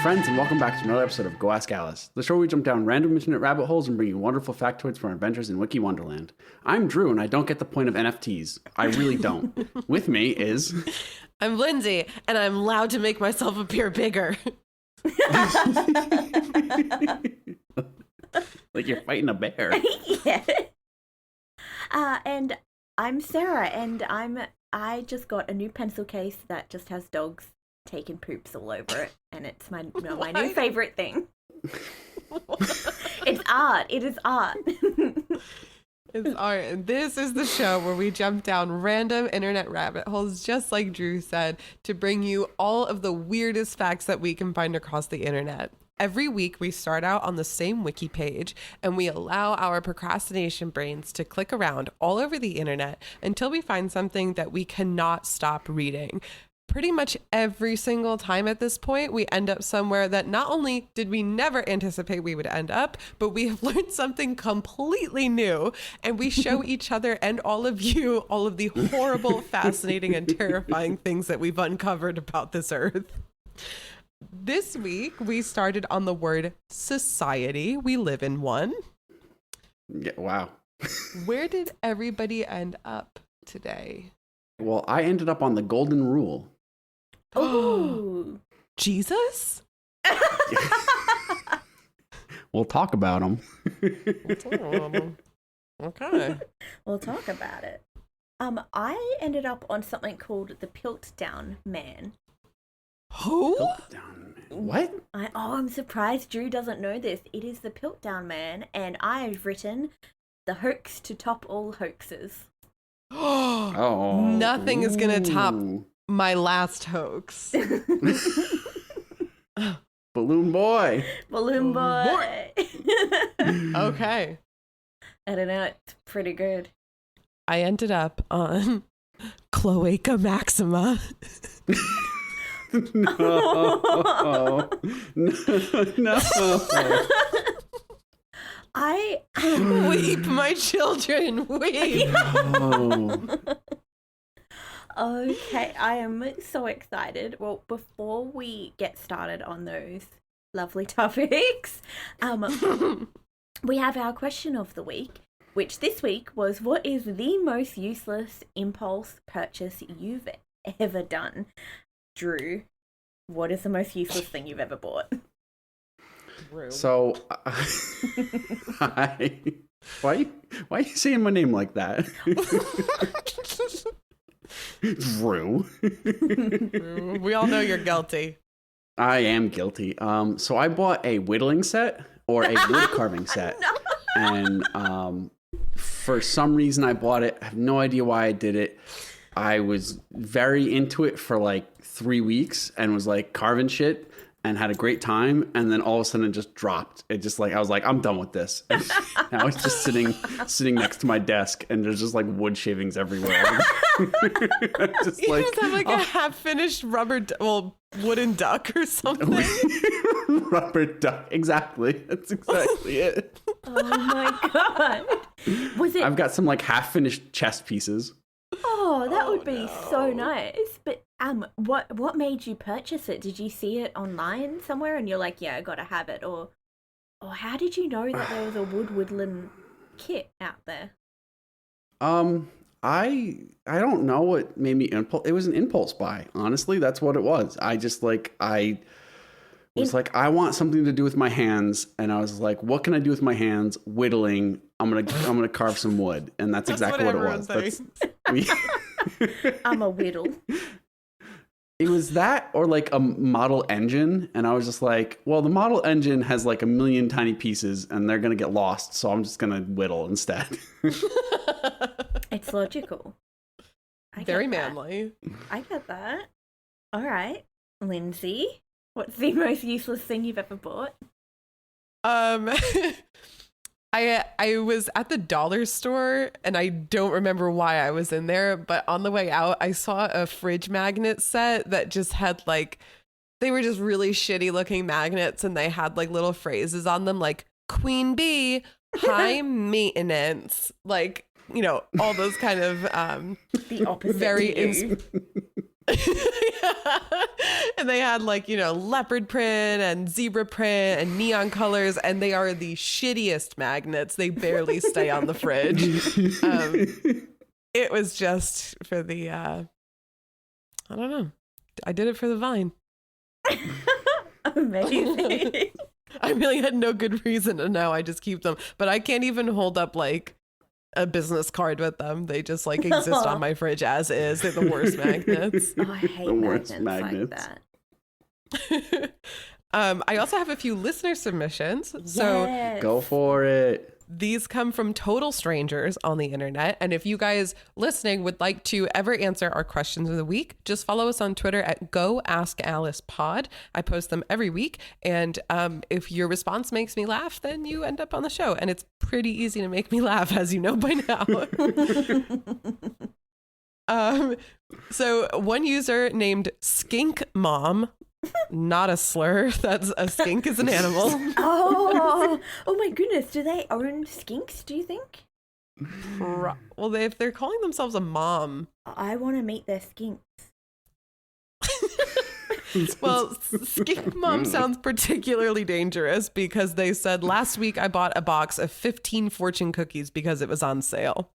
friends, and welcome back to another episode of Go Ask Alice, the show where we jump down random internet rabbit holes and bring you wonderful factoids from our adventures in Wiki Wonderland. I'm Drew, and I don't get the point of NFTs. I really don't. With me is... I'm Lindsay, and I'm allowed to make myself appear bigger. Like you're fighting a bear. Yeah. And I'm Sarah, and I just got a new pencil case that just has dogs taking poops all over it, and it's my new favorite thing. It's art. It is art. It's art. And this is the show where we jump down random internet rabbit holes, just like Drew said, to bring you all of the weirdest facts that we can find across the internet. Every week, we start out on the same wiki page, and we allow our procrastination brains to click around all over the internet until we find something that we cannot stop reading. Pretty much every single time at this point, we end up somewhere that not only did we never anticipate we would end up, but we have learned something completely new, and we show each other and all of you all of the horrible, fascinating, and terrifying things that we've uncovered about this earth. This week, we started on the word society. We live in one. Yeah, wow. Where did everybody end up today? Well, I ended up on the golden rule. Oh, Jesus? We'll talk about them. Okay. we'll talk about it. I ended up on something called the Piltdown Man. Who? What? I'm surprised Drew doesn't know this. It is the Piltdown Man, and I've written the hoax to top all hoaxes. Oh. Nothing is going to top Ooh. my last hoax. Balloon boy. Balloon boy. Okay. I don't know. It's pretty good. I ended up on Cloaca Maxima. No. No. I Weep, my children, weep. Oh. Okay, I am so excited. Well, before we get started on those lovely topics, we have our question of the week, which this week was, what is the most useless impulse purchase you've ever done? Drew, what is the most useless thing you've ever bought? So, why are you saying my name like that? Drew. We all know you're guilty. I am guilty. So I bought a whittling set or a wood carving set. No. And for some reason I bought it. I have no idea why I did it. I was very into it for like 3 weeks and was like carving shit and had a great time. And then all of a sudden it just dropped. It just like, I was like, I'm done with this. And now it's just sitting next to my desk and there's just like wood shavings everywhere. Just You like, just have like a half-finished wooden duck or something. rubber duck. Exactly. That's exactly it. Oh my god. Was it? I've got some like half-finished chess pieces. Oh, that would be so nice. But what made you purchase it? Did you see it online somewhere and you're like, yeah, I gotta have it, or how did you know that there was a woodland kit out there? I don't know what made me it was an impulse buy. Honestly, that's what it was. I just like I want something to do with my hands, and I was like, what can I do with my hands? Whittling. I'm gonna carve some wood, and that's exactly what it was. I'm a whittle. It was that or like a model engine, and I was just like, well, the model engine has like a million tiny pieces, and they're gonna get lost, so I'm just gonna whittle instead. It's logical. Very manly. I get that. All right, Lindsay, what's the most useless thing you've ever bought? I was at the dollar store and I don't remember why I was in there, but on the way out, I saw a fridge magnet set that just had like, they were just really shitty looking magnets and they had like little phrases on them like queen bee, high maintenance, like, you know, all those kind of the opposite very And they had like, leopard print and zebra print and neon colors, and they are the shittiest magnets. They barely stay on the fridge. It was just for the, I don't know. I did it for the vine. Amazing. I really had no good reason to know. I just keep them. But I can't even hold up like a business card with them. They just like exist on my fridge as is. They're the worst magnets. Oh, I hate The worst magnets like that. I also have a few listener submissions. So Yes. Go for it. these come from total strangers on the internet. And if you guys listening would like to ever answer our questions of the week, just follow us on Twitter at GoAskAlicePod. I post them every week. And if your response makes me laugh, then you end up on the show. And it's pretty easy to make me laugh, as you know by now. So one user named Skink Mom, not a slur. That's a skink is an animal. Oh my goodness. Do they own skinks, do you think? Well, if they're calling themselves a mom, I want to meet their skinks. well, Skink Mom sounds particularly dangerous because they said, last week I bought a box of 15 fortune cookies because it was on sale.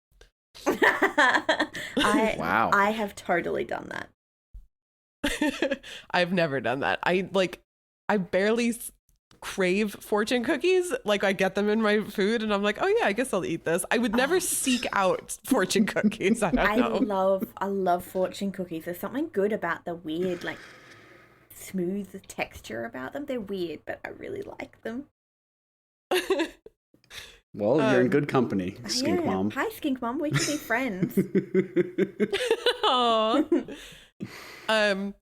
Wow. I have totally done that. I've never done that. I barely crave fortune cookies. Like I get them in my food and I'm like, oh yeah, I guess I'll eat this. I would never seek out fortune cookies. I don't know. I love fortune cookies. There's something good about the weird, like, smooth texture about them. They're weird, but I really like them. Well, you're in good company, Skink Yeah. Mom. Hi, Skink Mom. We can be friends. Aww.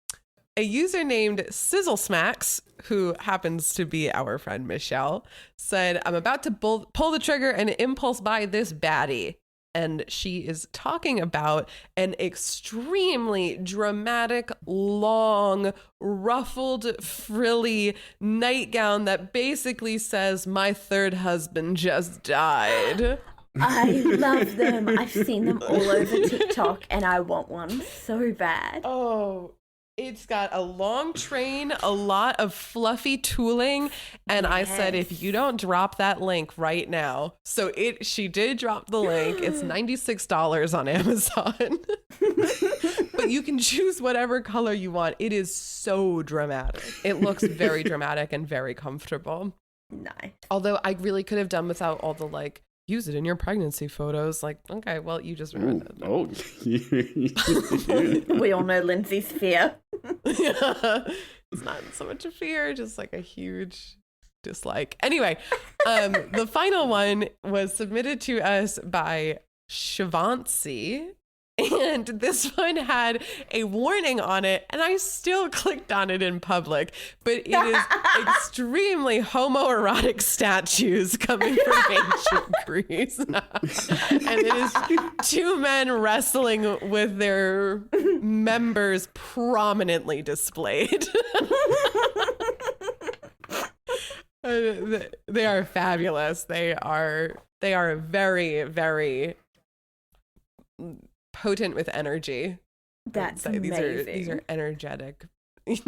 A user named Sizzle Smacks, who happens to be our friend Michelle, said, I'm about to pull the trigger and impulse buy this baddie. And she is talking about an extremely dramatic, long, ruffled, frilly nightgown that basically says, my third husband just died. I love them. I've seen them all over TikTok and I want one so bad. Oh, it's got a long train, a lot of fluffy tooling, and I said, if you don't drop that link right now. So she did drop the link. It's $96 on Amazon. But you can choose whatever color you want. It is so dramatic. It looks very dramatic and very comfortable. Nice. Although I really could have done without all the like, use it in your pregnancy photos. Like, okay, well, you just ruined it. Oh, We all know Lindsay's fear. Yeah. It's not so much a fear, just like a huge dislike. Anyway, the final one was submitted to us by Shivansi. And this one had a warning on it, and I still clicked on it in public. But it is extremely homoerotic statues coming from ancient Greece. And it is two men wrestling with their members prominently displayed. They are fabulous. They are very, very potent with energy. That's These amazing. are energetic. I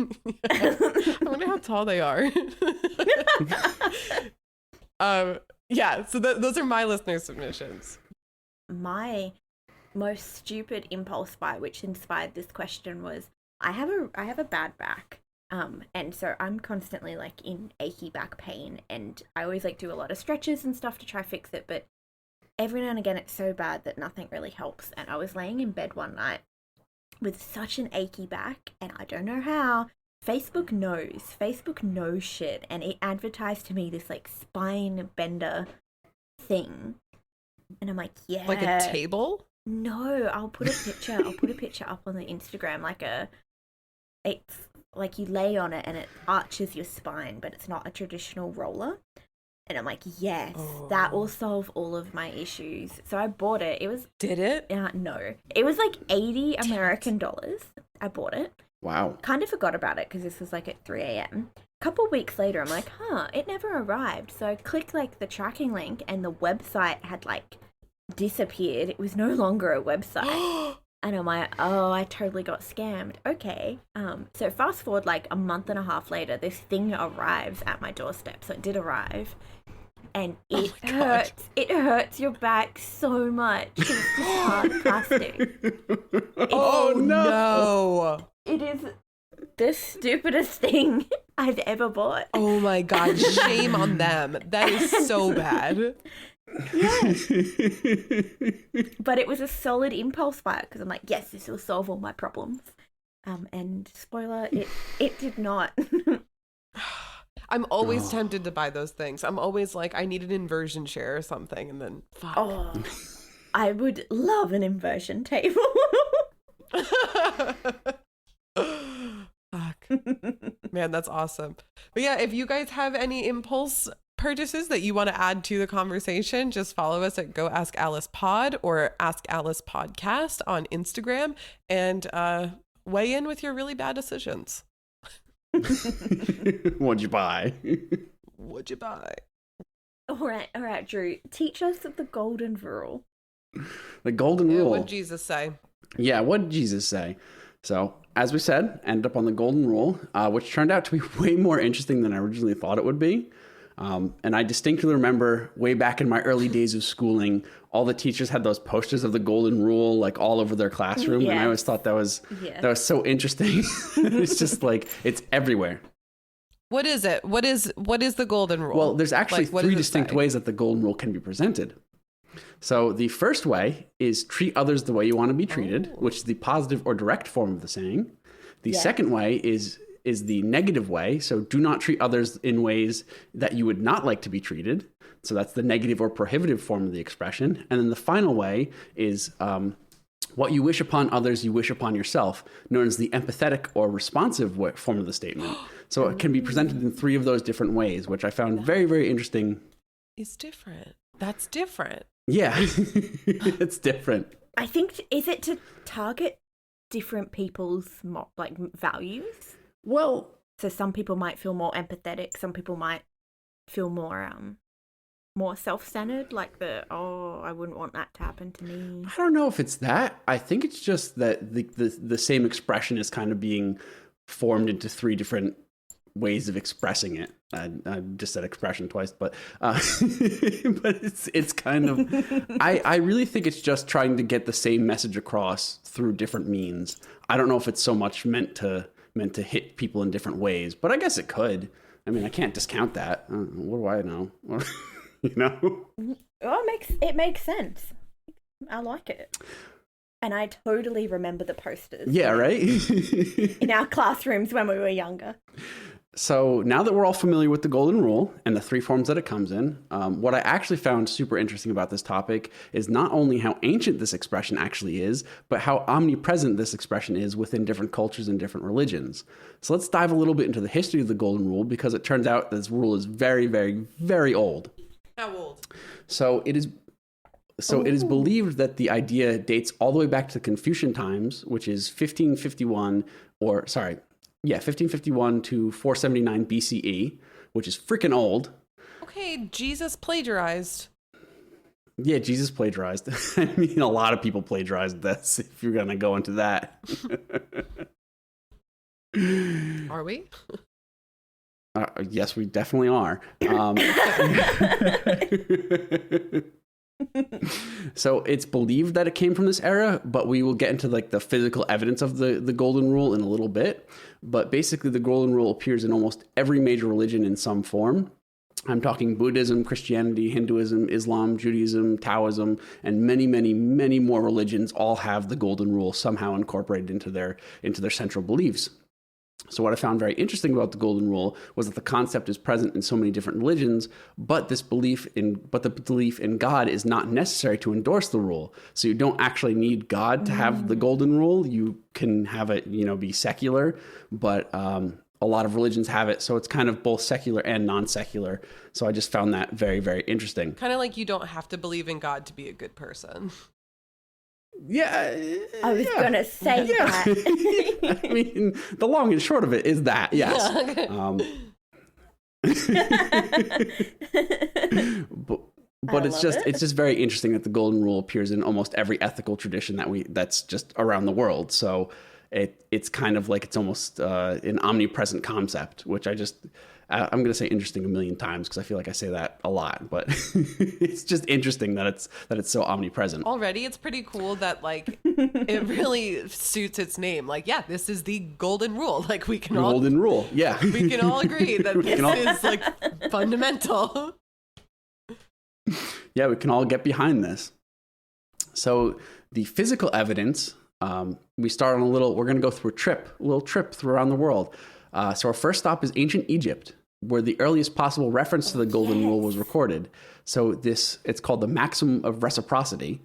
wonder how tall they are. Yeah, so those are my listener submissions. My most stupid impulse buy, which inspired this question, was I have a bad back. And so I'm constantly like in achy back pain, and I always like do a lot of stretches and stuff to try fix it, but every now and again it's so bad that nothing really helps. And I was laying in bed one night with such an achy back, and I don't know how. Facebook knows shit, and it advertised to me this like spine bender thing, and I'm like, yeah, Like a table? no, I'll put a picture up on the Instagram, it's like you lay on it and it arches your spine, but it's not a traditional roller. And I'm like, yes, that will solve all of my issues. So I bought it. Did it? No, it was like 80 American dollars. I bought it. Wow. Kind of forgot about it because this was like at 3 a.m. A couple weeks later, I'm like, it never arrived. So I clicked like the tracking link, and the website had like disappeared. It was no longer a website. And I'm like, oh, I totally got scammed. Okay. So fast forward like a month and a half later, this thing arrives at my doorstep. So it did arrive. And it hurts. It hurts your back so much. It's just hard plastic. Oh, no. It is the stupidest thing I've ever bought. Oh, my God. Shame on them. That is so bad. Yeah. But it was a solid impulse buy because I'm like, yes, this will solve all my problems. And spoiler, it did not. I'm always tempted to buy those things. I'm always like, I need an inversion chair or something, and then fuck. Oh, I would love an inversion table. Fuck. Man, that's awesome. But yeah, if you guys have any impulse purchases that you want to add to the conversation, just follow us at Go Ask Alice Pod or Ask Alice Podcast on Instagram and weigh in with your really bad decisions. What'd you buy? What'd you buy? All right, Drew. Teach us of the golden rule. The golden rule. What did Jesus say? Yeah, what did Jesus say? So, as we said, ended up on the golden rule, which turned out to be way more interesting than I originally thought it would be. And I distinctly remember way back in my early days of schooling, all the teachers had those posters of the golden rule like all over their classroom. Yes. And I always thought that was so interesting. It's just like, it's everywhere. What is it? What is the golden rule? Well, there's actually Like, three distinct ways that the golden rule can be presented. So the first way is treat others the way you want to be treated, which is the positive or direct form of the saying. The second way is the negative way. So do not treat others in ways that you would not like to be treated. So that's the negative or prohibitive form of the expression. And then the final way is what you wish upon others, you wish upon yourself, known as the empathetic or responsive form of the statement. So it can be presented in three of those different ways, which I found very, very interesting. It's different. That's different. Yeah, it's different. I think, is it to target different people's values? Well, so some people might feel more empathetic. Some people might feel more self-centered, like I wouldn't want that to happen to me. I don't know if it's that. I think it's just that the same expression is kind of being formed into three different ways of expressing it. I just said expression twice, but it's kind of. I really think it's just trying to get the same message across through different means. I don't know if it's so much meant to hit people in different ways, but I guess it could. I mean, I can't discount that. What do I know? You know? Well, it makes sense. I like it. And I totally remember the posters. Yeah, right? In our classrooms when we were younger. So now that we're all familiar with the golden rule and the three forms that it comes in, what I actually found super interesting about this topic is not only how ancient this expression actually is, but how omnipresent this expression is within different cultures and different religions. So let's dive a little bit into the history of the golden rule, because it turns out this rule is very, very, very old. How old? So it is believed that the idea dates all the way back to Confucian times, which is 1551 to 479 BCE, which is freaking old. Okay, Jesus plagiarized. Yeah, Jesus plagiarized. I mean, a lot of people plagiarized this, if you're going to go into that. Are we? Yes, we definitely are. So it's believed that it came from this era, but we will get into like the physical evidence of the golden rule in a little bit. But basically the golden rule appears in almost every major religion in some form. I'm talking Buddhism, Christianity, Hinduism, Islam, Judaism, Taoism, and many, many, many more religions all have the golden rule somehow incorporated into their central beliefs. So what I found very interesting about the golden rule was that the concept is present in so many different religions, but the belief in God is not necessary to endorse the rule. So you don't actually need God to have the golden rule. You can have it, be secular, but a lot of religions have it. So it's kind of both secular and non-secular. So I just found that very, very interesting. Kind of like you don't have to believe in God to be a good person. Yeah, I was gonna say that. I mean, the long and short of it is that, yes. But it's love it. just very interesting that the golden rule appears in almost every ethical tradition that's just around the world. So it's kind of like it's almost an omnipresent concept, which I'm going to say interesting a million times because I feel like I say that a lot, but it's just interesting that it's so omnipresent. Already, it's pretty cool that like it really suits its name. Like, yeah, this is the golden rule. Like we can Golden rule, yeah. we can all agree that this is like fundamental. Yeah, we can all get behind this. So the physical evidence, we start on we're going to go through a little trip through around the world. So our first stop is ancient Egypt, where the earliest possible reference to the golden rule was recorded. So it's called the maximum of reciprocity,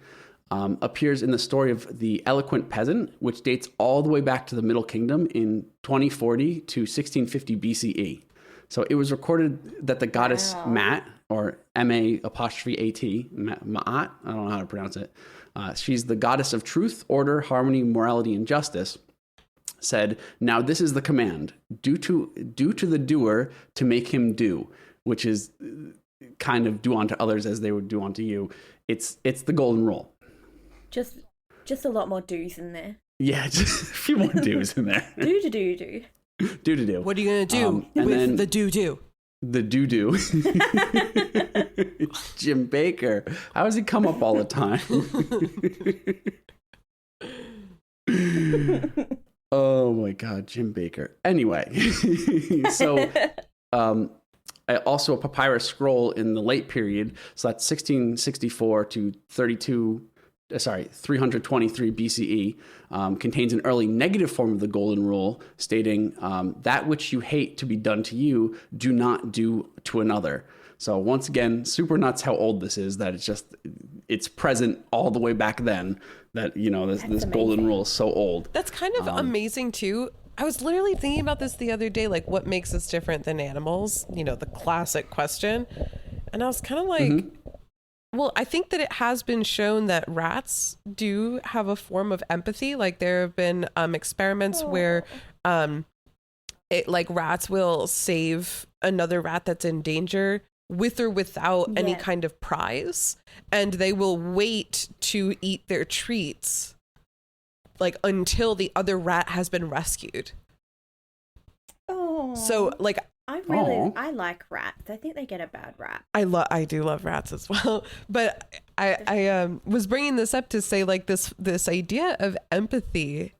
appears in the story of the eloquent peasant, which dates all the way back to the Middle Kingdom in 2040 to 1650 BCE. So it was recorded that the goddess Mat, or M-A''at, Ma'at, I don't know how to pronounce it. She's the goddess of truth, order, harmony, morality, and justice, said, "Now this is the command, do to the doer to make him do," which is kind of do unto others as they would do unto you. It's the golden rule. Just a lot more do's in there. Yeah, just a few more do's in there. Do. Do to do. What are you going to do with the do? The do. Jim Baker. How does he come up all the time? Oh my God, Jim Baker. Anyway, so also a papyrus scroll in the late period, so that's 1664 to 323 BCE, contains an early negative form of the golden rule, stating that which you hate to be done to you, do not do to another. So once again, super nuts how old this is, that it's present all the way back then, that, this golden rule is so old. That's kind of amazing too. I was literally thinking about this the other day, like what makes us different than animals, the classic question. And I was kind of like, well, I think that it has been shown that rats do have a form of empathy. Like there have been experiments where rats will save another rat that's in danger with or without any kind of prize, and they will wait to eat their treats like until the other rat has been rescued. Oh. So like I like rats. I think they get a bad rap. I do love rats as well. But I was bringing this up to say like this idea of empathy,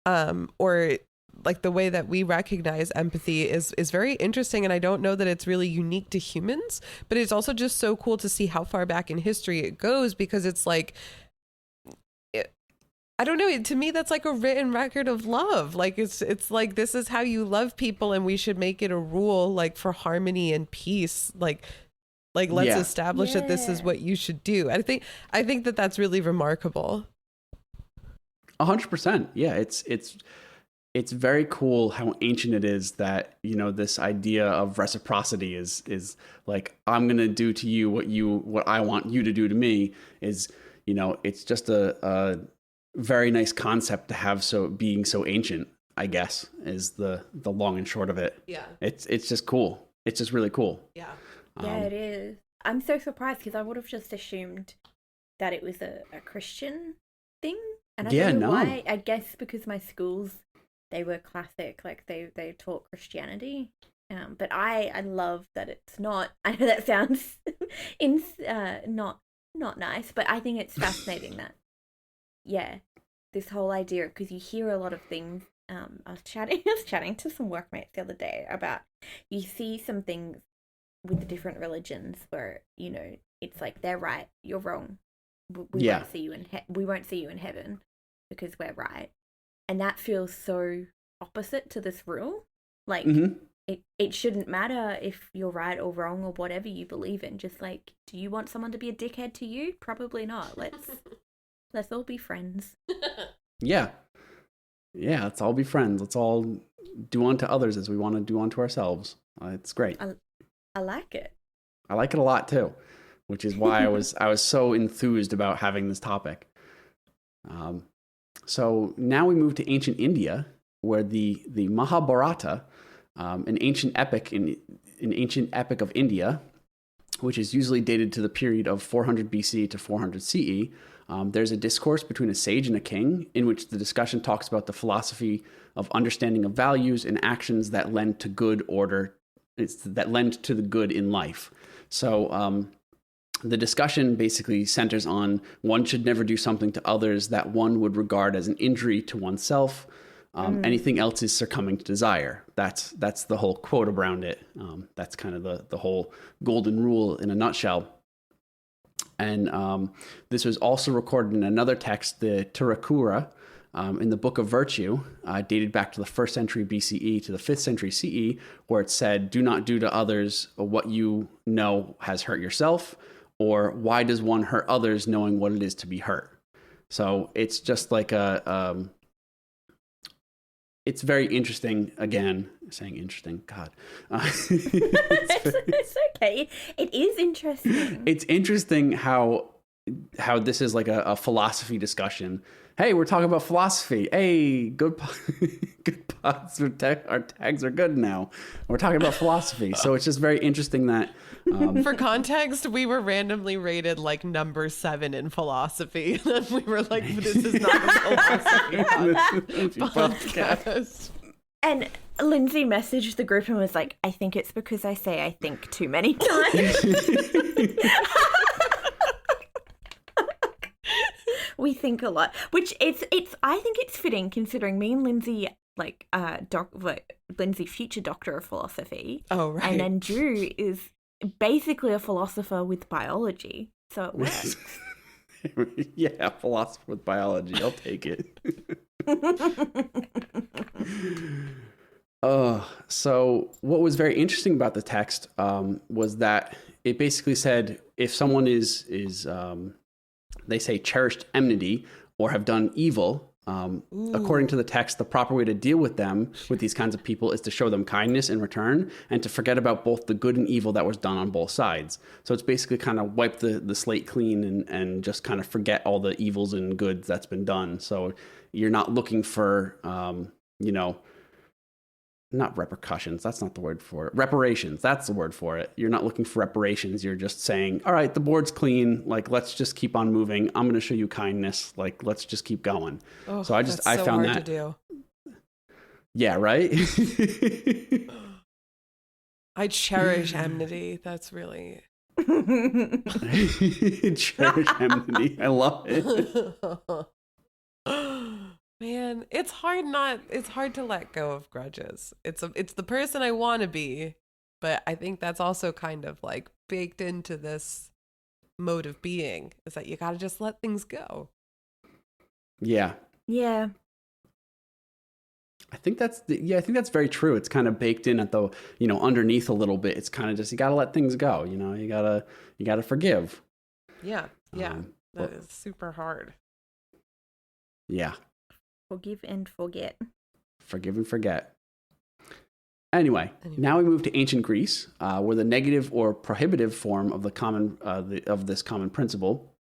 or like the way that we recognize empathy is very interesting. And I don't know that it's really unique to humans, but it's also just so cool to see how far back in history it goes, because it's like, I don't know. To me, that's like a written record of love. Like it's like, this is how you love people, and we should make it a rule, like for harmony and peace. Like let's establish that this is what you should do. I think that that's really remarkable. 100%. Yeah, it's very cool how ancient it is that, this idea of reciprocity is like, I'm going to do to you what I want you to do to me is, it's just a very nice concept to have, being so ancient, I guess, is the long and short of it. Yeah. It's just cool. It's just really cool. Yeah. Yeah, it is. I'm so surprised because I would have just assumed that it was a Christian thing. And I don't know why. I guess because my schools, they were classic, like they taught Christianity. But I love that it's not. I know that sounds not nice, but I think it's fascinating that this whole idea, because you hear a lot of things. I was chatting to some workmates the other day about, you see some things with the different religions where it's like they're right, you're wrong. We won't see you in heaven because we're right. And that feels so opposite to this rule. Like, it shouldn't matter if you're right or wrong or whatever you believe in. Just like, do you want someone to be a dickhead to you? Probably not. Let's all be friends. Yeah. Yeah, let's all be friends. Let's all do unto others as we want to do unto ourselves. It's great. I like it. I like it a lot too, which is why I was so enthused about having this topic. So now we move to ancient India, where the Mahabharata, an ancient epic of India, which is usually dated to the period of 400 BC to 400 CE. There's a discourse between a sage and a king in which the discussion talks about the philosophy of understanding of values and actions that lend to good order, that lend to the good in life. So the discussion basically centers on one should never do something to others that one would regard as an injury to oneself. Anything else is succumbing to desire. That's the whole quote around it. That's kind of the whole golden rule in a nutshell. And this was also recorded in another text, the Tirakura, in the Book of Virtue, dated back to the 1st century BCE to the 5th century CE, where it said, "Do not do to others what you know has hurt yourself," or "Why does one hurt others knowing what it is to be hurt?" So it's just like it's very interesting. Again, saying interesting, God. It's okay. It is interesting. It's interesting how this is like a philosophy discussion. Hey, we're talking about philosophy. Hey, good pods. Our tags are good now. We're talking about philosophy. So it's just very interesting that... For context, we were randomly rated like number 7 in philosophy. And we were like, this is not a philosophy podcast. And Lindsay messaged the group and was like, I think it's because I say I think too many times. We think a lot, which it's I think it's fitting considering me and Lindsay, like Lindsay, future doctor of philosophy. Oh, right. And then Drew is basically a philosopher with biology, so it works. Yeah, philosopher with biology. I'll take it. So what was very interesting about the text was that it basically said if someone is they say cherished enmity or have done evil, according to the text, the proper way to deal with them, with these kinds of people, is to show them kindness in return and to forget about both the good and evil that was done on both sides. So it's basically kind of wipe the slate clean and just kind of forget all the evils and goods that's been done. So you're not looking for, not repercussions. That's not the word for it. Reparations. That's the word for it. You're not looking for reparations. You're just saying, all right, the board's clean. Like, let's just keep on moving. I'm going to show you kindness. Like, let's just keep going. Oh, so I found hard that. To do. Yeah, right? I cherish enmity. That's really... Cherish enmity. I love it. Man, it's hard to let go of grudges. It's the person I want to be, but I think that's also kind of like baked into this mode of being, is that you got to just let things go. Yeah. Yeah. I think that's very true. It's kind of baked in at the, underneath a little bit. It's kind of just, you got to let things go. You got to forgive. Yeah. Yeah. That is super hard. Yeah. Forgive and forget. Forgive and forget. Anyway, now we move to ancient Greece, where the negative or prohibitive form of of this common principle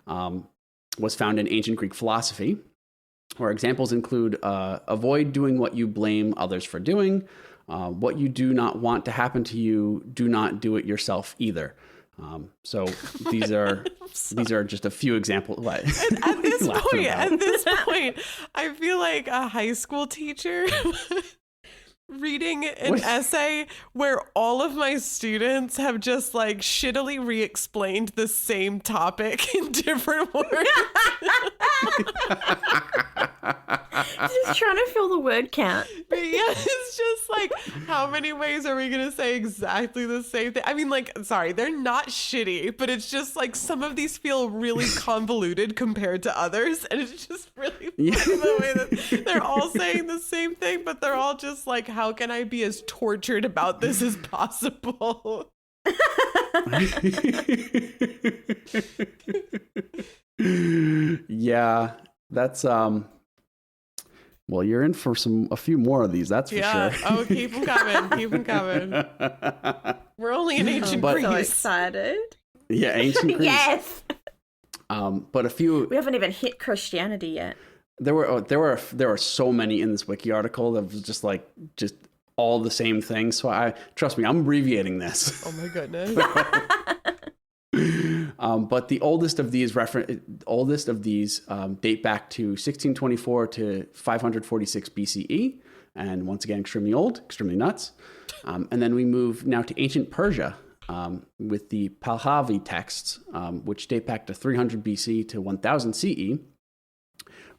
was found in ancient Greek philosophy, where examples include avoid doing what you blame others for doing, what you do not want to happen to you, do not do it yourself either. So these are just a few examples. What? At this point, I feel like a high school teacher reading an essay where all of my students have just like shittily re-explained the same topic in different words. Just trying to fill the word count. But yeah, it's just like, how many ways are we going to say exactly the same thing? I mean, like, sorry, they're not shitty, but it's just like some of these feel really convoluted compared to others. And it's just really funny the way that they're all saying the same thing, but they're all just like, how can I be as tortured about this as possible? Yeah, that's well, you're in for a few more of these, that's for sure. Oh, keep them coming. We're only in ancient Greece. So excited. Yeah, ancient Greece. Yes. But a few. We haven't even hit Christianity yet. There were so many in this wiki article that was just all the same thing. So trust me, I'm abbreviating this. Oh my goodness. But the oldest of these date back to 1624 to 546 BCE. And once again, extremely old, extremely nuts. And then we move now to ancient Persia with the Pahlavi texts, which date back to 300 BC to 1000 CE,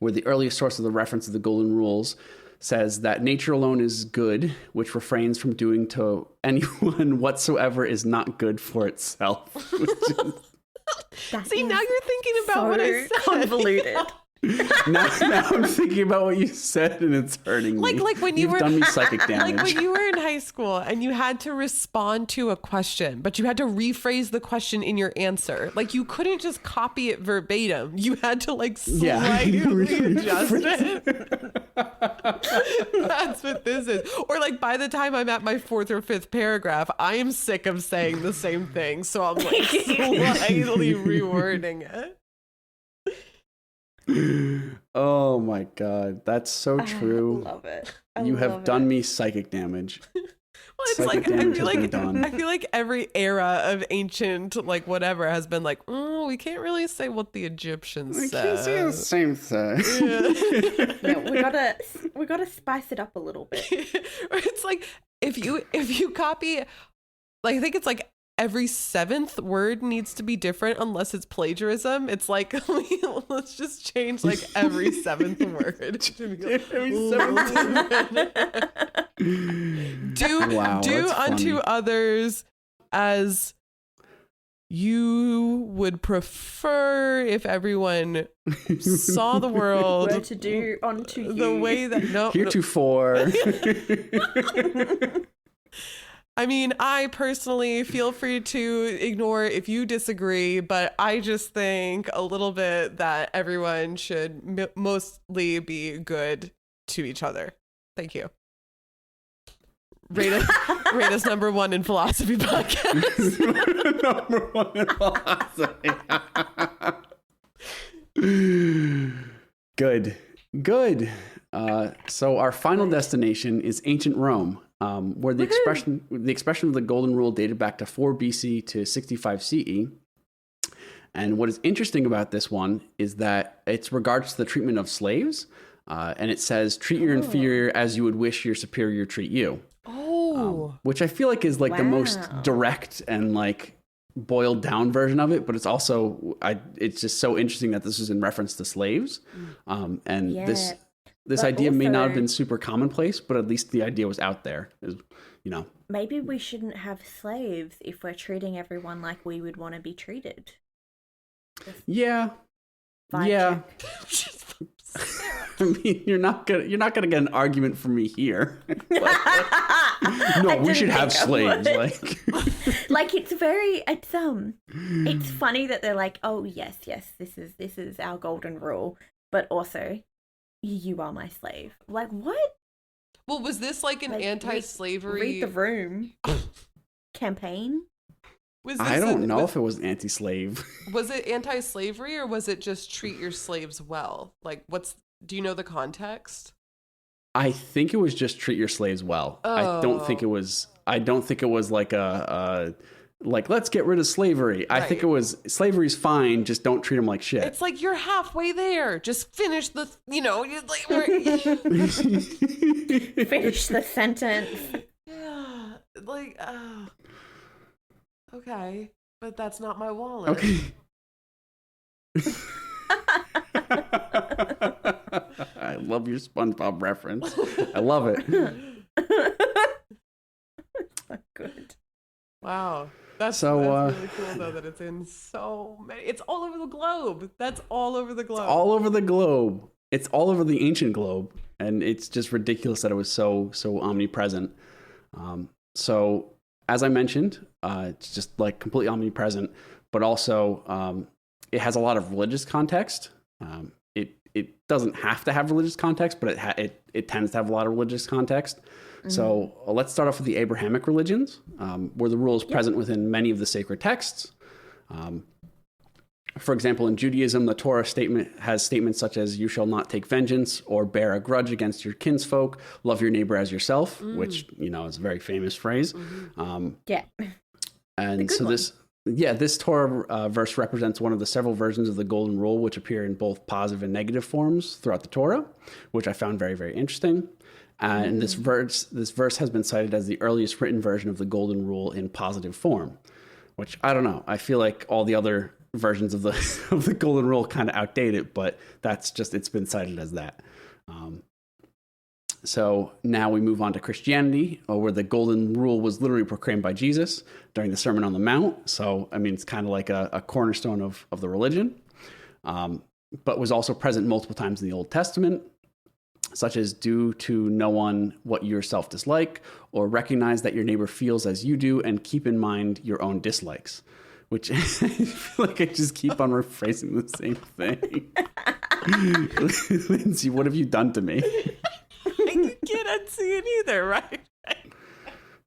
where the earliest source of the reference of the Golden Rules says that nature alone is good, which refrains from doing to anyone whatsoever is not good for itself. See, now you're thinking about what I said. Convoluted. now I'm thinking about what you said, and it's hurting me. Like when you You've done me psychic damage. Like when you were in high school and you had to respond to a question, but you had to rephrase the question in your answer. Like you couldn't just copy it verbatim. You had to like slightly adjust it. That's what this is. Or like by the time I'm at my 4th or 5th paragraph, I am sick of saying the same thing. So I'm like slightly rewording it. Oh my God, that's so true. I love it. You have done me psychic damage. Well, it's Psychic like damage has been done. I feel like every era of ancient like whatever has been like, oh, we can't really say what the Egyptians I said. can't say the same thing. Yeah, we gotta spice it up a little bit. Or it's like if you copy, like I think it's like every 7th word needs to be different unless it's plagiarism. It's like let's just change like every 7th word. To be like, Every 7th do that's unto funny. others as you would prefer if everyone saw the world Were to do unto you. the way that Heretofore. I mean, I personally feel free to ignore if you disagree, but I just think a little bit that everyone should mostly be good to each other. Thank you. Rate us #1 in philosophy podcast. #1 in philosophy. Good. So our final destination is ancient Rome, where the expression of the Golden Rule dated back to 4 BC to 65 CE. And what is interesting about this one is that it's regards to the treatment of slaves, and it says treat your inferior as you would wish your superior treat you. Which I feel like is like the most direct and like boiled down version of it, but it's also it's just so interesting that this is in reference to slaves, and this idea may not have been super commonplace, but at least the idea was out there. Maybe we shouldn't have slaves if we're treating everyone like we would want to be treated. Yeah. Check. I mean, you're not gonna get an argument from me here. No, we should have slaves. Like it's funny that they're like, oh yes, this is our golden rule, but also you are my slave. Like what? Well, was this like an anti-slavery? Read the room campaign. I don't know if it was anti-slave. Was it anti-slavery or was it just treat your slaves well? Like, do you know the context? I think it was just treat your slaves well. Oh. I don't think it was like like let's get rid of slavery. Right. I think it was slavery's fine, just don't treat them like shit. It's like you're halfway there. Just finish the, finish the sentence. Yeah, like okay, but that's not my wallet. Okay. I love your SpongeBob reference. I love it. So good. Wow. That's really cool, though, that it's in so many. It's all over the globe. That's all over the globe. It's all over the globe. It's all over the ancient globe. And it's just ridiculous that it was so omnipresent. So, as I mentioned, it's just like completely omnipresent, but also it has a lot of religious context. It doesn't have to have religious context, but it tends to have a lot of religious context. Mm-hmm. So let's start off with the Abrahamic religions, where the rule is present within many of the sacred texts. For example, in Judaism, the Torah has statements such as "You shall not take vengeance or bear a grudge against your kinsfolk. Love your neighbor as yourself," which is a very famous phrase. Mm-hmm. And so this Torah verse represents one of the several versions of the Golden Rule, which appear in both positive and negative forms throughout the Torah, which I found very, very interesting. And this verse has been cited as the earliest written version of the Golden Rule in positive form, which I don't know. I feel like all the other versions of the of the Golden Rule kind of outdated, but it's been cited as that. So now we move on to Christianity, where the Golden Rule was literally proclaimed by Jesus during the Sermon on the Mount. So, I mean, it's kind of like a cornerstone of the religion, but was also present multiple times in the Old Testament, such as do to no one what you yourself dislike, or recognize that your neighbor feels as you do, and keep in mind your own dislikes, which I feel like I just keep on rephrasing the same thing. Lindsay, what have you done to me? You can't unsee it either, right?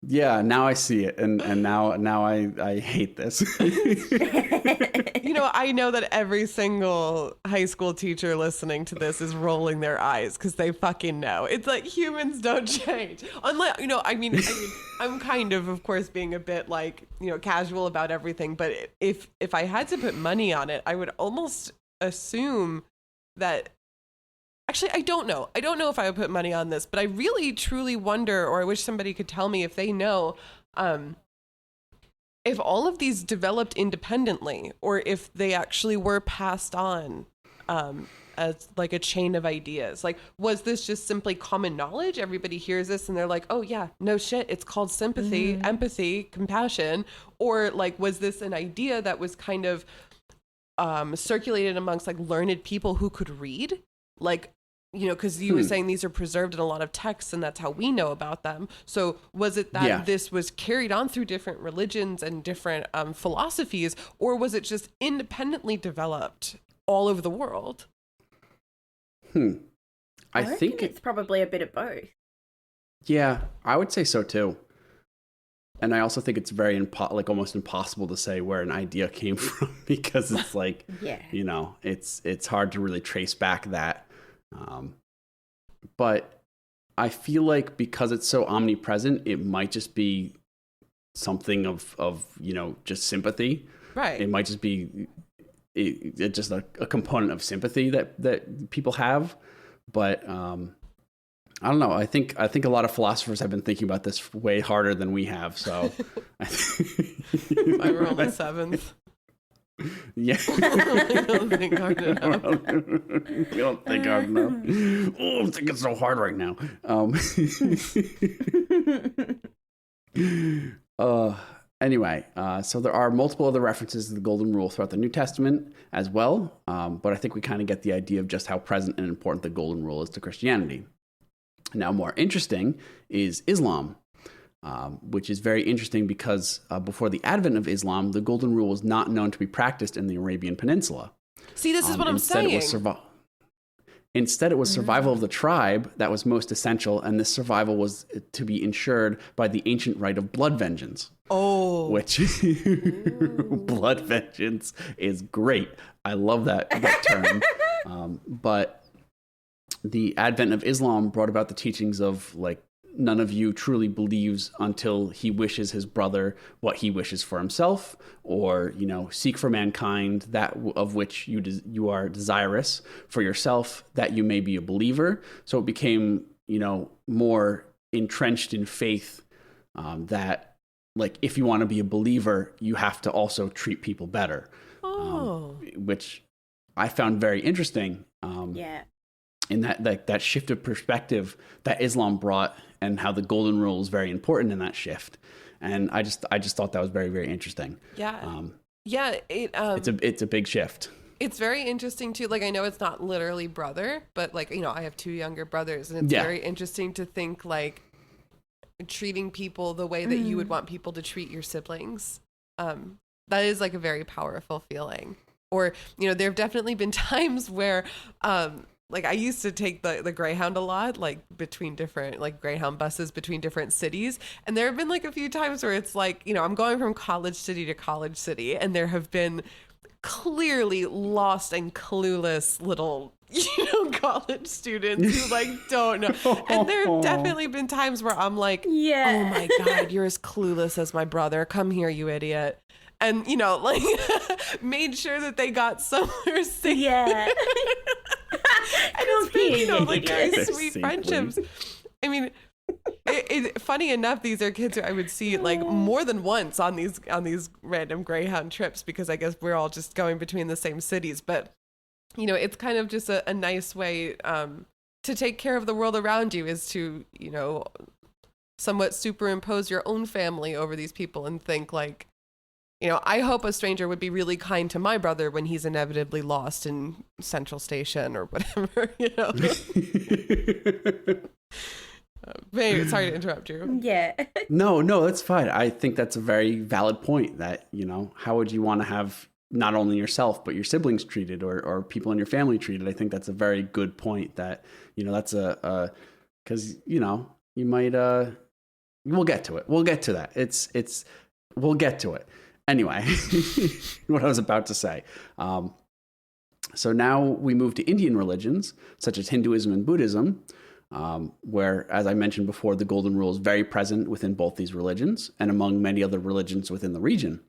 Yeah, now I see it, and now I hate this. I know that every single high school teacher listening to this is rolling their eyes because they fucking know. It's like humans don't change. Unless, I'm kind of course, being a bit like, casual about everything. But if I had to put money on it, I would almost assume that. Actually, I don't know. I don't know if I would put money on this, but I really, truly wonder, or I wish somebody could tell me if they know, if all of these developed independently, or if they actually were passed on as like a chain of ideas. Like, was this just simply common knowledge? Everybody hears this and they're like, oh yeah, no shit, it's called sympathy, empathy, compassion. Or like, was this an idea that was kind of circulated amongst like learned people who could read? Like, because you were saying these are preserved in a lot of texts and that's how we know about them. So was it that this was carried on through different religions and different philosophies, or was it just independently developed all over the world? I think it's probably a bit of both. Yeah, I would say so too. And I also think it's very almost impossible to say where an idea came from, because it's like, it's hard to really trace back that. But I feel like because it's so omnipresent, it might just be something of just sympathy. Right. It might just be just a component of sympathy that people have. But I don't know. I think a lot of philosophers have been thinking about this way harder than we have. So we're on the seventh. Yeah. I don't think hard enough. We don't think hard enough. Oh, I'm thinking so hard right now. Anyway, so there are multiple other references to the Golden Rule throughout the New Testament as well. But I think we kind of get the idea of just how present and important the Golden Rule is to Christianity. Now, more interesting is Islam. Which is very interesting because before the advent of Islam, the Golden Rule was not known to be practiced in the Arabian Peninsula. See, this is what I'm saying. Instead, it was survival of the tribe that was most essential, and this survival was to be ensured by the ancient rite of blood vengeance. Oh. Which, blood vengeance is great. I love that term. But the advent of Islam brought about the teachings of, like, none of you truly believes until he wishes his brother what he wishes for himself, or, seek for mankind that of which you are desirous for yourself, that you may be a believer. So it became, more entrenched in faith, that, like, if you want to be a believer, you have to also treat people better. Which I found very interesting. In that shift of perspective that Islam brought, and how the Golden Rule is very important in that shift. And I just thought that was very, very interesting. Yeah. It's a big shift. It's very interesting too. Like, I know it's not literally brother, but like, I have two younger brothers, and it's very interesting to think like treating people the way that you would want people to treat your siblings. That is like a very powerful feeling. Or, there have definitely been times where, like, I used to take the Greyhound a lot, like between different, like, Greyhound buses between different cities. And there have been like a few times where it's like, I'm going from college city to college city, and there have been clearly lost and clueless little, college students who like don't know. And there have definitely been times where I'm like, oh my God, you're as clueless as my brother. Come here, you idiot. and, you know, like made sure that they got somewhere safe. Yeah. And it's been, you know, like very They're sweet safely. friendships. I mean, funny enough, these are kids who I would see like more than once on these random Greyhound trips, because I guess we're all just going between the same cities. But, you know, it's kind of just a nice way to take care of the world around you, is to, you know, somewhat superimpose your own family over these people and think like, you know, I hope a stranger would be really kind to my brother when he's inevitably lost in Central Station or whatever, you know. Babe, sorry to interrupt you. Yeah. No, that's fine. I think that's a very valid point, that, you know, how would you want to have not only yourself, but your siblings treated, or people in your family treated? I think that's a very good point, that, you know, that's because, you know, you might, we'll get to it. We'll get to that. We'll get to it. Anyway, what I was about to say. So now we move to Indian religions, such as Hinduism and Buddhism, where, as I mentioned before, the golden rule is very present within both these religions and among many other religions within the region.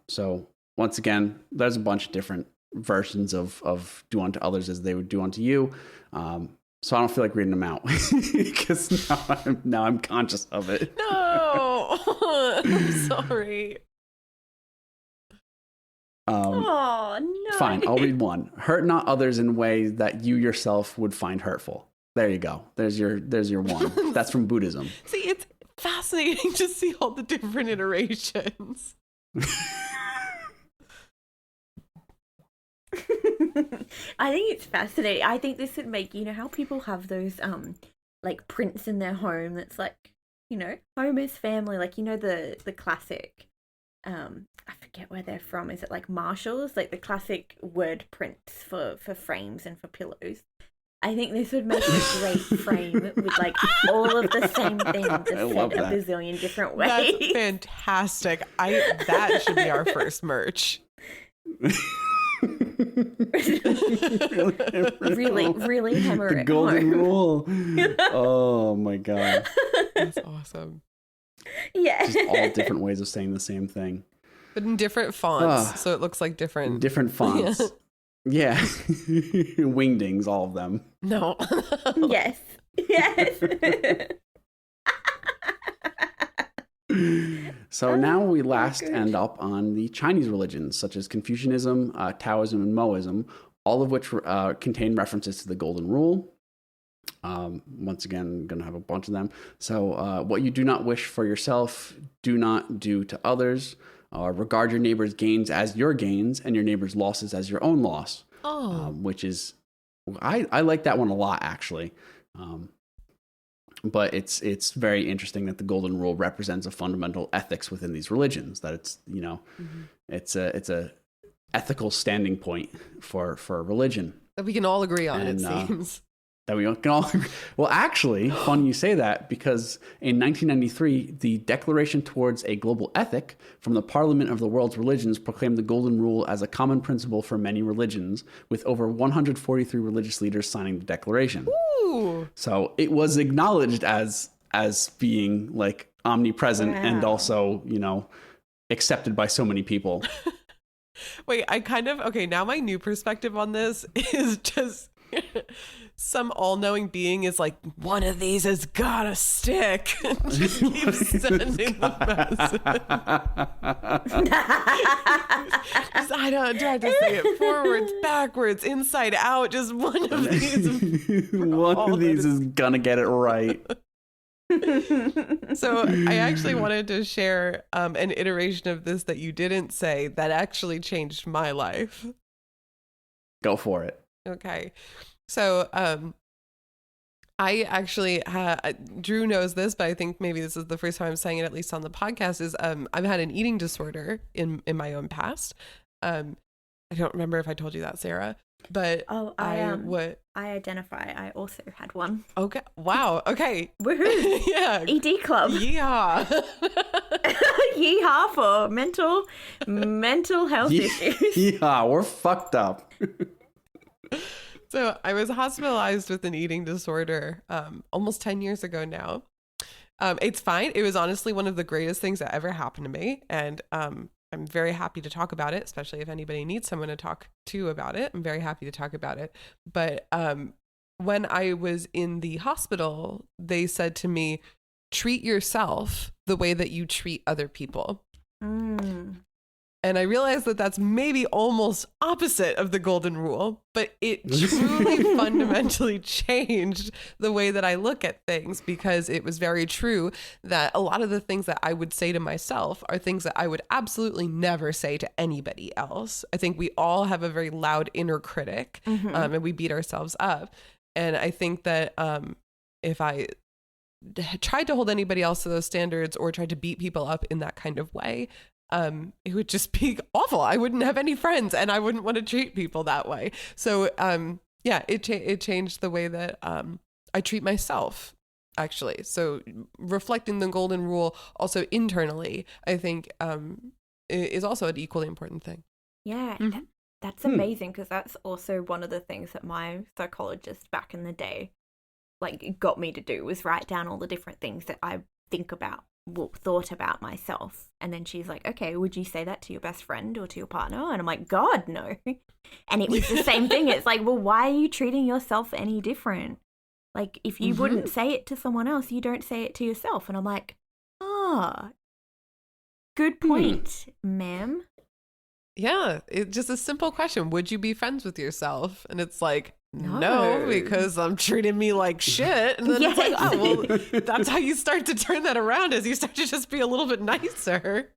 So once again, there's a bunch of different versions of do unto others as they would do unto you. So I don't feel like reading them out because now I'm conscious of it. No, I'm sorry. Oh, no. Fine, I'll read one. Hurt not others in ways that you yourself would find hurtful. There you go. There's your one. That's from Buddhism. See, it's fascinating to see all the different iterations. I think it's fascinating. I think this would make, you know, how people have those like prints in their home that's like, you know, Homer's family, like, you know, the classic I forget where they're from. Is it like Marshalls? Like the classic word prints for frames and for pillows. I think this would make a great frame with like all of the same things said a bazillion different ways. That's fantastic. That should be our first merch. really hammer the it golden home. rule. Oh my god, that's awesome. Yeah, just all different ways of saying the same thing, but in different fonts, so it looks like different fonts. Yeah. Wingdings, all of them. No. Yes. So now we last end up on the Chinese religions, such as Confucianism, Taoism, and Moism, all of which contain references to the Golden Rule. Once again, I'm going to have a bunch of them. So what you do not wish for yourself, do not do to others. Regard your neighbor's gains as your gains and your neighbor's losses as your own loss. Which is, I like that one a lot, actually. But it's very interesting that the Golden Rule represents a fundamental ethics within these religions. That it's, you know, it's a ethical standing point for a religion that we can all agree on. It seems. That we can all. Well, actually, funny you say that, because in 1993, the Declaration Towards a Global Ethic from the Parliament of the World's Religions proclaimed the Golden Rule as a common principle for many religions, with over 143 religious leaders signing the declaration. Ooh. So it was acknowledged as being like omnipresent and also, you know, accepted by so many people. Wait, now my new perspective on this is just some all-knowing being is like, one of these has gotta stick. Just keep sending the message. I don't have to say it forwards, backwards, inside out. Just one of these. One of these is gonna get it right. So I actually wanted to share an iteration of this that you didn't say that actually changed my life. Go for it. Okay. So, I actually, Drew knows this, but I think maybe this is the first time I'm saying it, at least on the podcast, is, I've had an eating disorder in my own past. I don't remember if I told you that, Sarah, but I identify. I also had one. Okay. Wow. Okay. Woohoo. Yeah. ED club. Yeah. Yeehaw for mental health issues. Yeah, we're fucked up. So I was hospitalized with an eating disorder almost 10 years ago now. It's fine. It was honestly one of the greatest things that ever happened to me. And I'm very happy to talk about it, especially if anybody needs someone to talk to about it. I'm very happy to talk about it. But when I was in the hospital, they said to me, treat yourself the way that you treat other people. And I realized that that's maybe almost opposite of the golden rule, but it truly fundamentally changed the way that I look at things, because it was very true that a lot of the things that I would say to myself are things that I would absolutely never say to anybody else. I think we all have a very loud inner critic, and we beat ourselves up. And I think that if I tried to hold anybody else to those standards or tried to beat people up in that kind of way, it would just be awful. I wouldn't have any friends, and I wouldn't want to treat people that way. So, it changed the way that I treat myself, actually. So reflecting the golden rule also internally, I think, is also an equally important thing. Yeah, that's amazing, because that's also one of the things that my psychologist back in the day, like, got me to do, was write down all the different things that I thought about myself. And then she's like, okay, would you say that to your best friend or to your partner? And I'm like, God, no. And it was the same thing. It's like, well, why are you treating yourself any different? Like, if you wouldn't say it to someone else, you don't say it to yourself. And I'm like, good point, ma'am. Yeah, it's just a simple question. Would you be friends with yourself? And it's like, no, because I'm treating me like shit. And then it's like, oh, well, that's how you start to turn that around, is you start to just be a little bit nicer.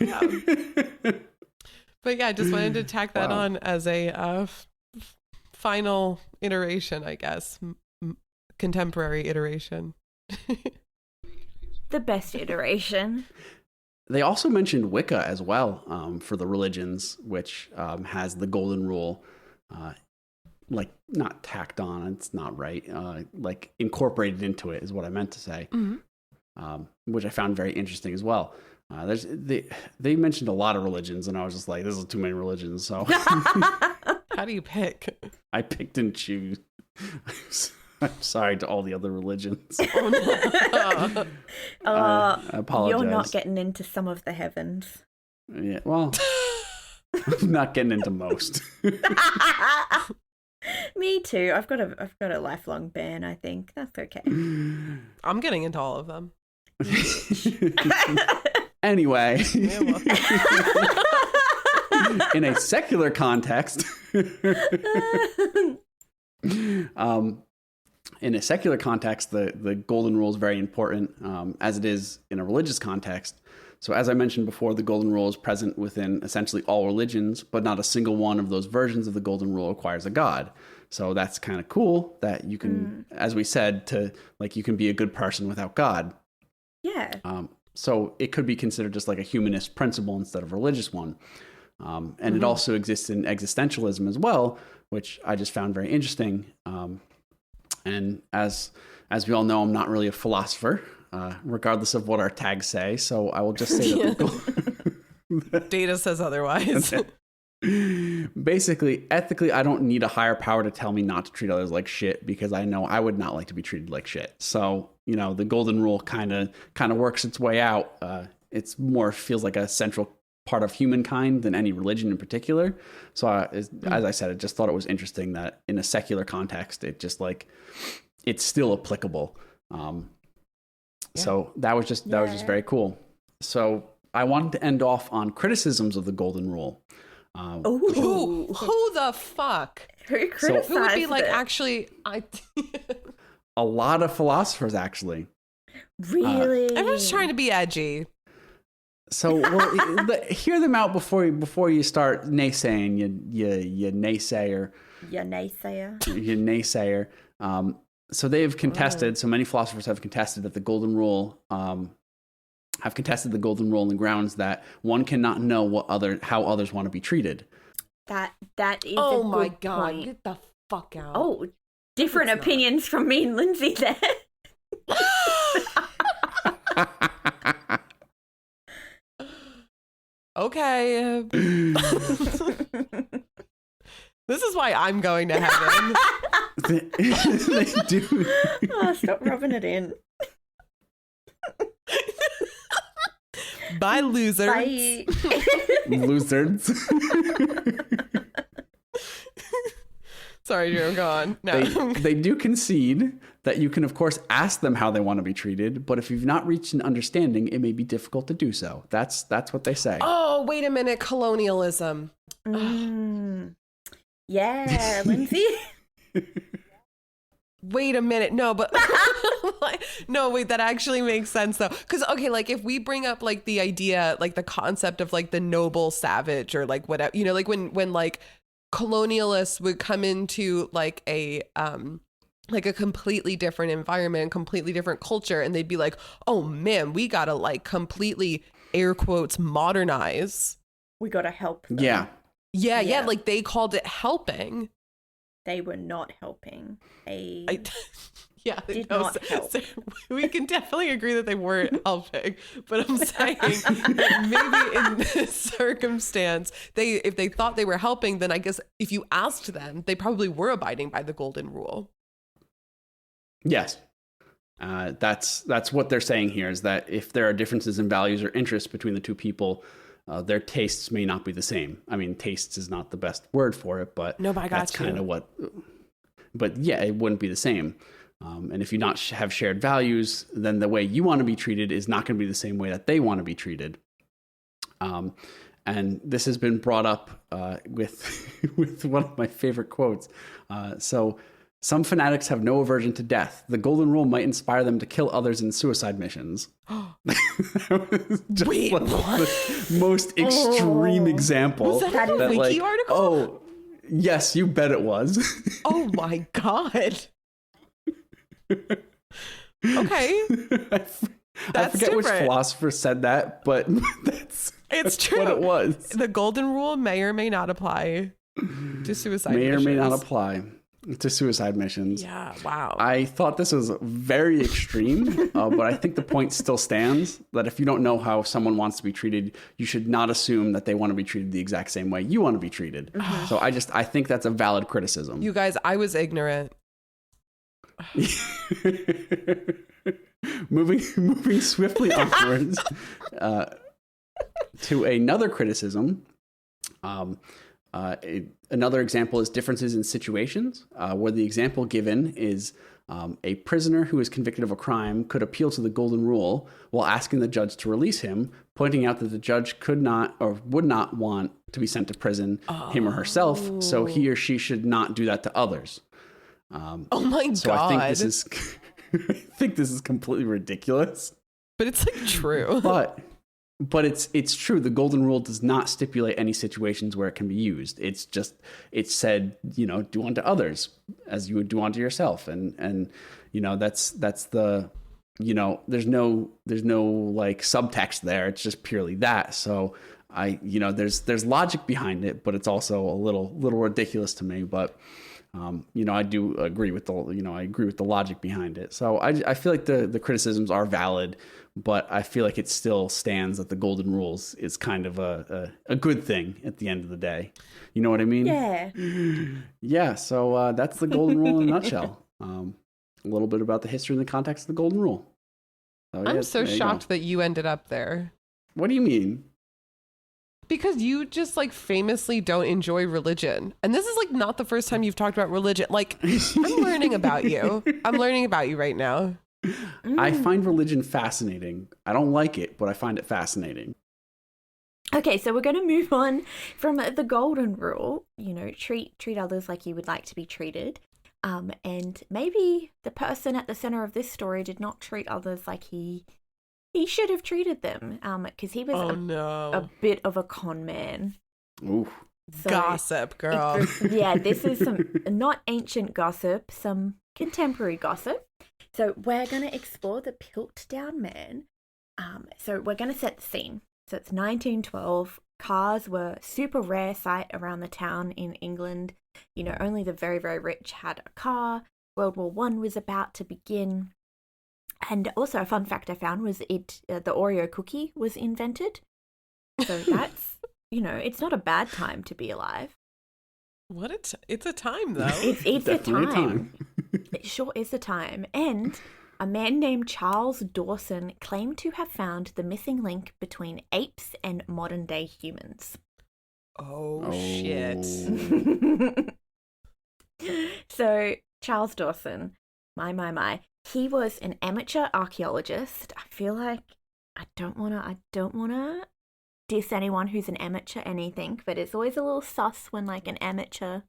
Yeah. But yeah, I just wanted to tack that on as a final iteration, I guess. Contemporary iteration. The best iteration. They also mentioned Wicca as well, for the religions, which has the golden rule, like, not tacked on, it's not right, like incorporated into it is what I meant to say, which I found very interesting as well. They mentioned a lot of religions, and I was just like, this is too many religions. So how do you pick? I picked and choose. I'm sorry to all the other religions. Oh, no. I apologize. You're not getting into some of the heavens. Yeah, well, I'm not getting into most. Me too. I've got a lifelong ban, I think. That's okay. I'm getting into all of them. Anyway, in a secular context, the golden rule is very important, as it is in a religious context. So as I mentioned before, the golden rule is present within essentially all religions, but not a single one of those versions of the golden rule requires a god. So that's kind of cool that you can, as we said, you can be a good person without God. Yeah. So it could be considered just like a humanist principle instead of a religious one. And it also exists in existentialism as well, which I just found very interesting. And as we all know, I'm not really a philosopher, regardless of what our tags say. So I will just say that data says otherwise. Basically, ethically, I don't need a higher power to tell me not to treat others like shit, because I know I would not like to be treated like shit. So, the golden rule kind of works its way out. It's more feels like a central part of humankind than any religion in particular. So as I said, I just thought it was interesting that in a secular context, it just it's still applicable. So that was just very cool. So I wanted to end off on criticisms of the golden rule. Who the fuck? Who criticized Who would be like, it? actually, a lot of philosophers, actually. Really? Everyone's trying to be edgy. So hear them out before you start naysaying. You naysayer. You naysayer. So they've contested. So many philosophers have contested that the golden rule. Have contested the golden rule on the grounds that one cannot know how others want to be treated. That is. Oh a my good god! point. Get the fuck out. Oh, different opinions from me and Lindsay there. Okay. This is why I'm going to heaven. They do. Oh, stop rubbing it in. Bye, losers. Bye. Losers. Sorry, Drew, go on. No. They do concede that you can, of course, ask them how they want to be treated, but if you've not reached an understanding, it may be difficult to do so. That's what they say. Oh, wait a minute. Colonialism. Yeah, Lindsay. Wait a minute. No, but no, wait, that actually makes sense though. Cause okay, like if we bring up like the idea, like the concept of like the noble savage or like whatever, you know, like when like colonialists would come into like a completely different environment, completely different culture, and they'd be like, oh man, we gotta like completely air quotes modernize. We gotta help them. Yeah, like they called it helping. They were not helping. Did not help. So we can definitely agree that they weren't helping, but I'm saying that maybe in this circumstance, if they thought they were helping, then I guess if you asked them, they probably were abiding by the golden rule. Yes. That's what they're saying here, is that if there are differences in values or interests between the two people, their tastes may not be the same. I mean, tastes is not the best word for it, but no, but that's kind of what. But yeah, it wouldn't be the same. And if you not have shared values, then the way you want to be treated is not going to be the same way that they want to be treated. And this has been brought up with one of my favorite quotes. So some fanatics have no aversion to death. The golden rule might inspire them to kill others in suicide missions. Wait, what? The most extreme example. Was that a Wiki article? Oh, yes, you bet it was. Oh my God. Okay. I forget which philosopher said that, but that's true. What it was. The golden rule may or may not apply to suicide missions. May or may not apply to suicide missions. Yeah, wow. I thought this was very extreme, but I think the point still stands that if you don't know how someone wants to be treated, you should not assume that they want to be treated the exact same way you want to be treated. So I think that's a valid criticism. You guys, I was ignorant. moving swiftly upwards to another criticism. Another example is differences in situations, where the example given is a prisoner who is convicted of a crime could appeal to the golden rule while asking the judge to release him, pointing out that the judge could not or would not want to be sent to prison, him or herself, so he or she should not do that to others. Oh my God. So I think this is completely ridiculous. But it's like true. But it's true. The golden rule does not stipulate any situations where it can be used. It's said, do unto others as you would do unto yourself. And that's the, there's no like subtext there. It's just purely that. So there's logic behind it, but it's also a little ridiculous to me. But I do agree with the logic behind it. So I feel like the criticisms are valid, but I feel like it still stands that the golden rules is kind of a good thing at the end of the day. You know what I mean? Yeah. Yeah. So that's the golden rule in a nutshell. A little bit about the history and the context of the golden rule. So, I'm so shocked that you ended up there. What do you mean? Because you just like famously don't enjoy religion. And this is like not the first time you've talked about religion. Like I'm learning about you. I'm learning about you right now. I find religion fascinating. I don't like it, but I find it fascinating. Okay, so we're going to move on from the golden rule, treat others like you would like to be treated. And maybe the person at the center of this story did not treat others like he should have treated them, because he was a bit of a con man. Ooh. So gossip, girl. This is some not ancient gossip, some contemporary gossip. So we're going to explore the Piltdown Man. So we're going to set the scene. So it's 1912. Cars were super rare sight around the town in England. Only the very, very rich had a car. World War I was about to begin. And also a fun fact I found was the Oreo cookie was invented. So that's, it's not a bad time to be alive. It's a time though. It's a time. It sure is a time. And a man named Charles Dawson claimed to have found the missing link between apes and modern-day humans. Oh, shit. So, Charles Dawson, my. He was an amateur archaeologist. I feel like I don't wanna diss anyone who's an amateur anything, but it's always a little sus when like an amateur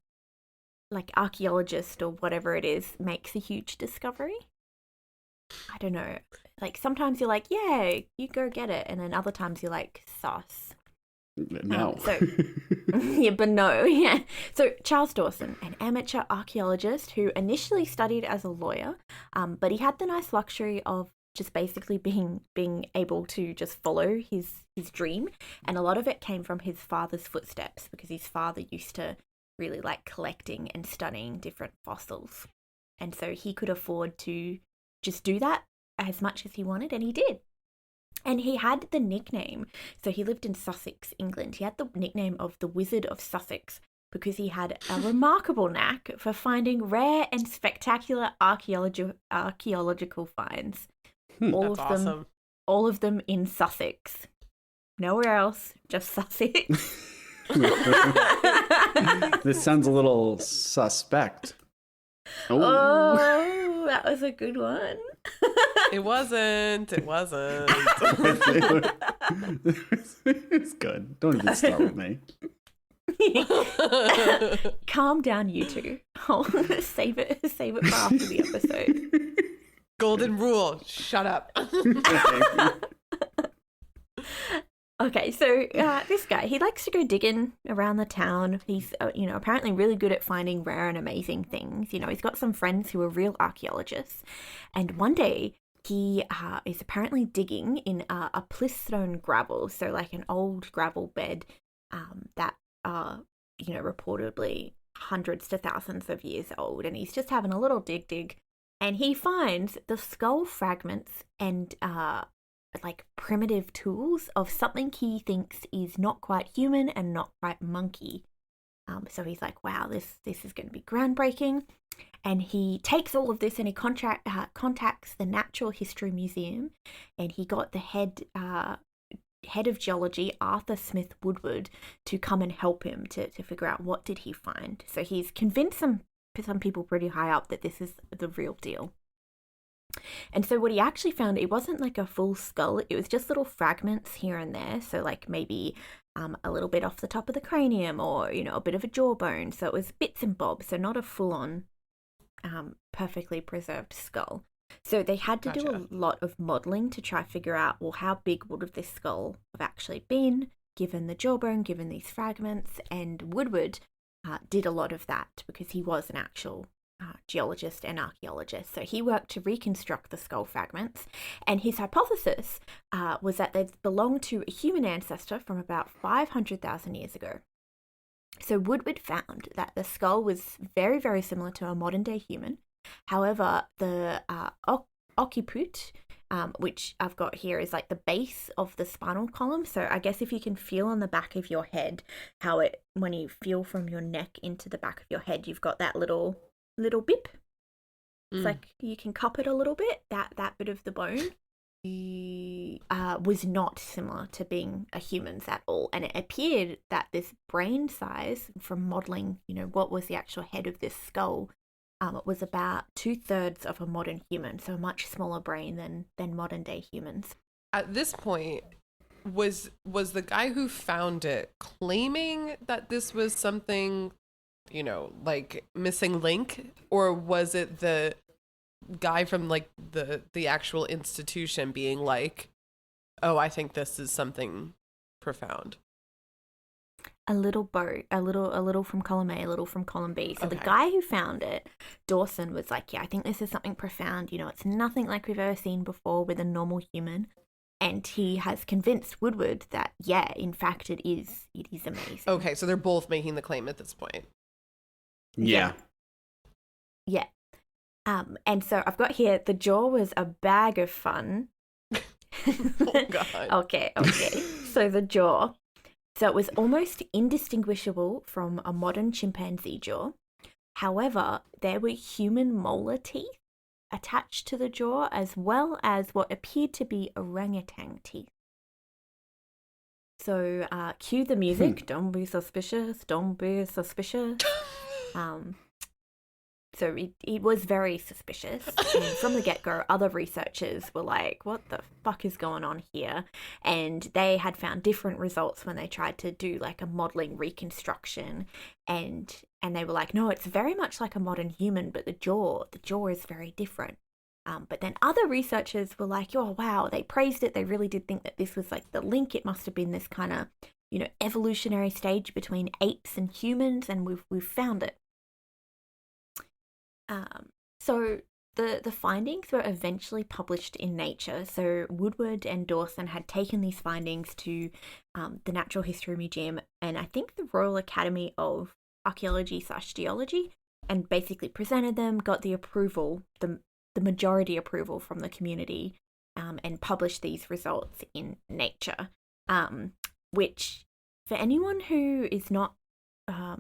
like archaeologist or whatever it is makes a huge discovery. I don't know. Like sometimes you're like, yeah, you go get it, and then other times you're like, sus. No. Yeah, but no, yeah. So Charles Dawson, an amateur archaeologist who initially studied as a lawyer, but he had the nice luxury of just basically being able to just follow his dream, and a lot of it came from his father's footsteps because his father used to really like collecting and studying different fossils, and so he could afford to just do that as much as he wanted, and he did. And he had the nickname, so he lived in Sussex, England. He had the nickname of the Wizard of Sussex because he had a remarkable knack for finding rare and spectacular archaeological finds. That's awesome. All of them in Sussex. Nowhere else, just Sussex. This sounds a little suspect. Oh, that was a good one. It wasn't. It's good. Don't even start with me. Calm down, you two. I'll save it for after the episode. Golden rule. Shut up. Okay, so this guy, he likes to go digging around the town. He's, apparently really good at finding rare and amazing things. He's got some friends who are real archaeologists. And one day, he is apparently digging in a plistone gravel, so like an old gravel bed that are, reportedly hundreds to thousands of years old. And he's just having a little dig. And he finds the skull fragments and like primitive tools of something he thinks is not quite human and not quite monkey. So he's like, wow, this is going to be groundbreaking. And he takes all of this and he contacts the Natural History Museum, and he got the head of geology, Arthur Smith Woodward, to come and help him to figure out what did he find. So he's convinced some people pretty high up that this is the real deal. And so what he actually found, it wasn't like a full skull, it was just little fragments here and there. So like maybe a little bit off the top of the cranium, or, a bit of a jawbone. So it was bits and bobs, so not a full-on perfectly preserved skull. So they had to do a lot of modelling to try to figure out, well, how big would this skull have actually been, given the jawbone, given these fragments. And Woodward did a lot of that because he was an actual geologist and archaeologist. So he worked to reconstruct the skull fragments, and his hypothesis was that they belonged to a human ancestor from about 500,000 years ago. So Woodward found that the skull was very, very similar to a modern-day human. However, the occiput, which I've got here, is like the base of the spinal column. So I guess if you can feel on the back of your head how it, when you feel from your neck into the back of your head, you've got that little bip. It's like you can cup it a little bit, that bit of the bone. Was not similar to being a human's at all. And it appeared that this brain size, from modelling, what was the actual head of this skull, it was about 2/3 of a modern human, so a much smaller brain than modern day humans. At this point, was the guy who found it claiming that this was something, like missing link, or was it the guy from like the actual institution being like, oh, I think this is something profound? A little both, a little from column A, a little from column B. So The guy who found it, Dawson, was like, yeah, I think this is something profound. It's nothing like we've ever seen before with a normal human. And he has convinced Woodward that, yeah, in fact, it is amazing. Okay, so they're both making the claim at this point. Yeah. Yeah. And so I've got here, the jaw was a bag of fun. Oh, God. Okay. So the jaw. So it was almost indistinguishable from a modern chimpanzee jaw. However, there were human molar teeth attached to the jaw, as well as what appeared to be orangutan teeth. So, cue the music. Don't be suspicious. Don't be suspicious. So it was very suspicious. And from the get-go, other researchers were like, what the fuck is going on here? And they had found different results when they tried to do like a modeling reconstruction. And they were like, no, it's very much like a modern human, but the jaw is very different. But then other researchers were like, oh, wow, they praised it. They really did think that this was like the link. It must have been this kind of, evolutionary stage between apes and humans, and we've found it. So the findings were eventually published in Nature. So Woodward and Dawson had taken these findings to the Natural History Museum and I think the Royal Academy of Archaeology/Geology, and basically presented them, got the approval, the majority approval from the community, and published these results in Nature, which for anyone who is not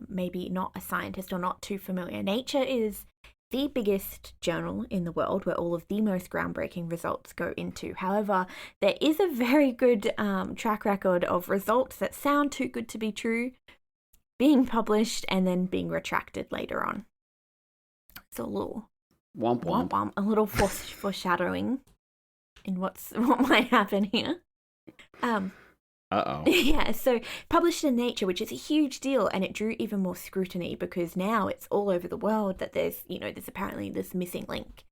maybe not a scientist or not too familiar, Nature is the biggest journal in the world where all of the most groundbreaking results go into. However, there is a very good track record of results that sound too good to be true being published and then being retracted later on. So a little womp womp. womp, a little foreshadowing in what might happen here. Yeah, so published in Nature, which is a huge deal, and it drew even more scrutiny because now it's all over the world that there's apparently this missing link.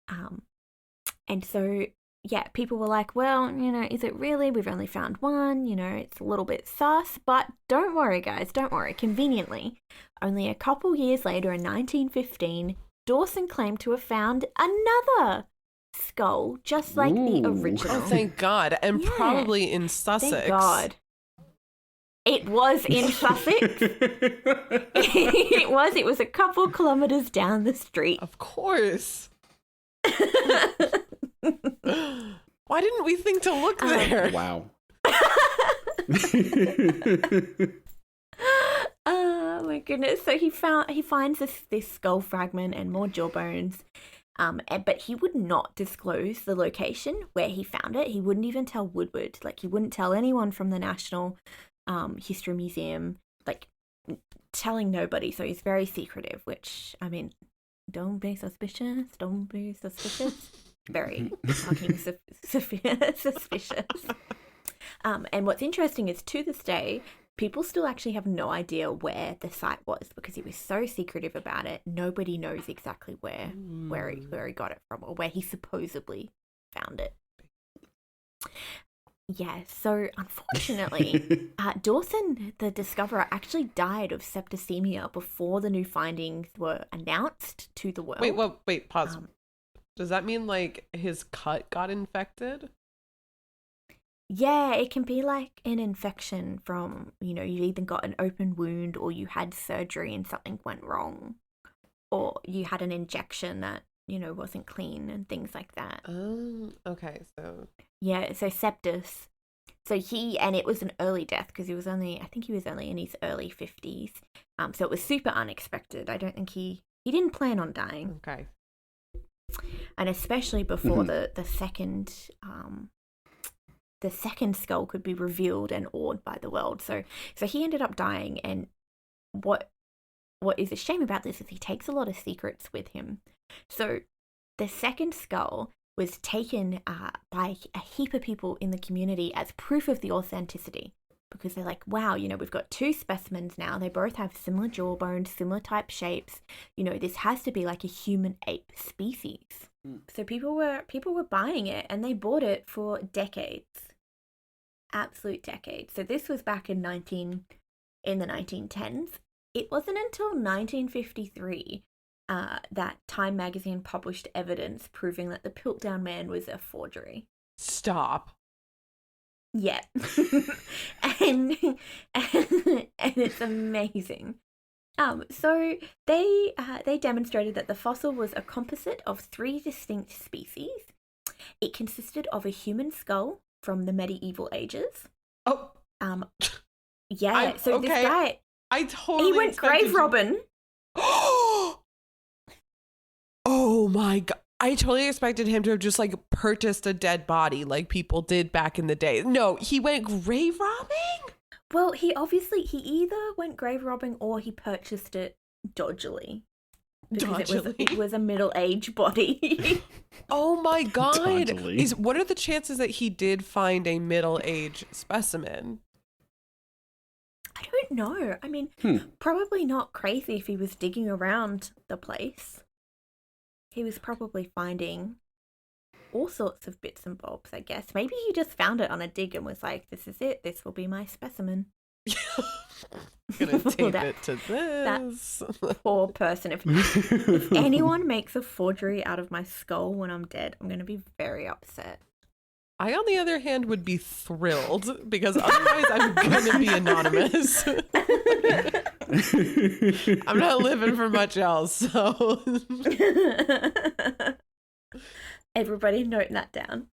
And so, yeah, people were like, well, is it really? We've only found one, it's a little bit sus, but don't worry, guys, don't worry. Conveniently, only a couple years later in 1915, Dawson claimed to have found another skull just like the original. Oh, thank God. And Yeah. Probably in Sussex. Thank God. It was in Sussex. It was a couple kilometers down the street. Of course. Why didn't we think to look there? Wow. Oh my goodness. So he finds this skull fragment and more jaw bones. But he would not disclose the location where he found it. He wouldn't even tell Woodward. Like, he wouldn't tell anyone from the National History Museum, like, telling nobody. So he's very secretive, which, I mean, don't be suspicious. Don't be suspicious. Very fucking suspicious. And what's interesting is, to this day, people still actually have no idea where the site was because he was so secretive about it. Nobody knows exactly where he got it from or where he supposedly found it. Yeah, so unfortunately, Dawson, the discoverer, actually died of septicemia before the new findings were announced to the world. Wait, pause. Does that mean like his cut got infected? Yeah, it can be like an infection from, you either got an open wound or you had surgery and something went wrong. Or you had an injection that, wasn't clean and things like that. Oh, okay, so... Yeah, so sepsis. So and it was an early death because he was only in his early 50s. So it was super unexpected. I don't think he didn't plan on dying. Okay. And especially before the second skull could be revealed and awed by the world. So he ended up dying, and what is a shame about this is he takes a lot of secrets with him. So the second skull was taken by a heap of people in the community as proof of the authenticity, because they're like, wow, we've got two specimens now. They both have similar jaw bones, similar type shapes. This has to be like a human ape species. So people were buying it, and they bought it for decades. Absolute decades. So this was back in the 1910s. It wasn't until 1953 that Time magazine published evidence proving that the Piltdown Man was a forgery. Stop. Yeah. and it's amazing. So they demonstrated that the fossil was a composite of 3 distinct species. It consisted of a human skull from the medieval ages. Oh. Yeah. So okay. this guy, I totally. he went grave robbing. Oh my God! I totally expected him to have just like purchased a dead body like people did back in the day. No, he went grave robbing? Well, he either went grave robbing or he purchased it dodgily. Because it was a middle-aged body. Oh my God. Dodgily. What are the chances that he did find a middle-aged specimen? I don't know. I mean, probably not crazy if he was digging around the place. He was probably finding all sorts of bits and bobs, I guess. Maybe he just found it on a dig and was like, this is it. This will be my specimen. I'm going to tape it to this. That poor person. If anyone makes a forgery out of my skull when I'm dead, I'm going to be very upset. I, on the other hand, would be thrilled because otherwise I'm going to be anonymous. I'm not living for much else, so. Everybody note that down.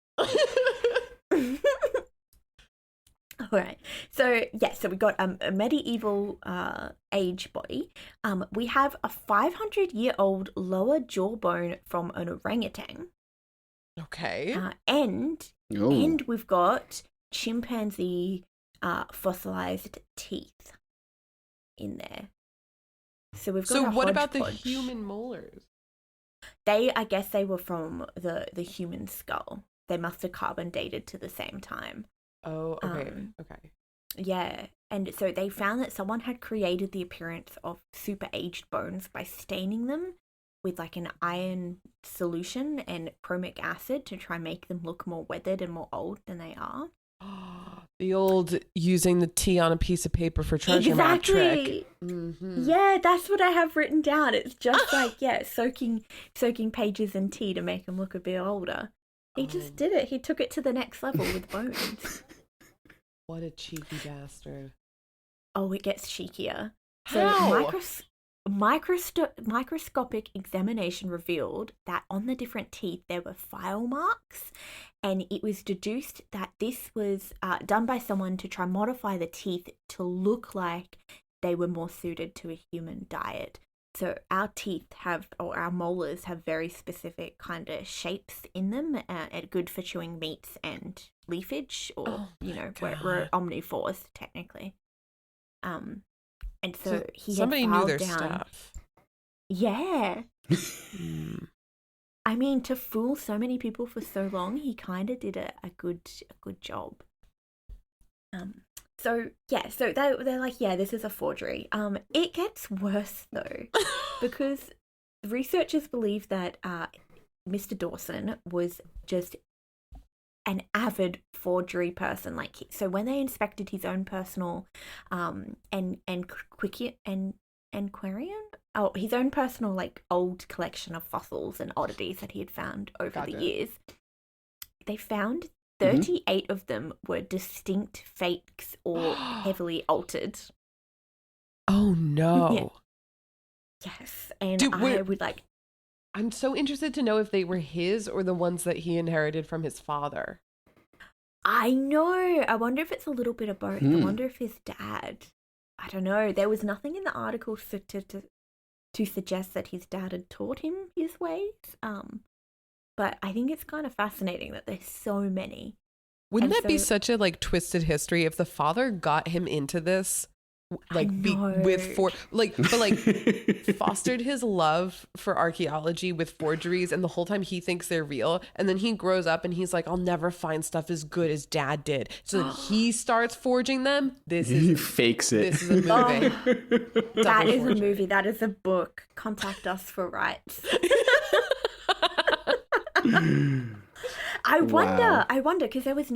All right. So, so we got a medieval age body. We have a 500-year-old lower jawbone from an orangutan. Okay. And we've got chimpanzee fossilized teeth in there. So we've got So what about the hodgepodge. human molars? I guess they were from the human skull. They must have carbon dated to the same time. Oh, okay. Okay. Yeah. And so they found that someone had created the appearance of super aged bones by staining them with like an iron solution and chromic acid to try and make them look more weathered and more old than they are. The old using the tea on a piece of paper for treasure map trick. Mm-hmm. Yeah, that's what I have written down. It's just like, soaking pages in tea to make them look a bit older. He just did it. He took it to the next level with bones. What a cheeky bastard. Oh, it gets cheekier. How? So microscopic examination revealed that on the different teeth there were file marks, and it was deduced that this was done by someone to try and modify the teeth to look like they were more suited to a human diet. So our teeth our molars have very specific kind of shapes in them, and good for chewing meats and leafage, or we're omnivores technically. And so somebody knew their down, stuff. Yeah. I mean, to fool so many people for so long, he kind of did a good job. So they're like, this is a forgery. It gets worse though, because researchers believe that Mr. Dawson was just an avid forgery person. So when they inspected his own personal his own personal like old collection of fossils and oddities that he had found over the years, they found 38 of them were distinct fakes or heavily altered. Oh no. Yeah. Yes. And I'm so interested to know if they were his or the ones that he inherited from his father. I know. I wonder if it's a little bit of both. I wonder if his dad. I don't know. There was nothing in the article to suggest that his dad had taught him his ways. But I think it's kind of fascinating that there's so many. Wouldn't that be such a like twisted history if the father got him into this? Fostered his love for archaeology with forgeries, and the whole time he thinks they're real, and then he grows up and he's like, I'll never find stuff as good as dad did, so then he starts forging them. He fakes it. This is a movie. That is a movie. That is a book. Contact us for rights. I wonder because there was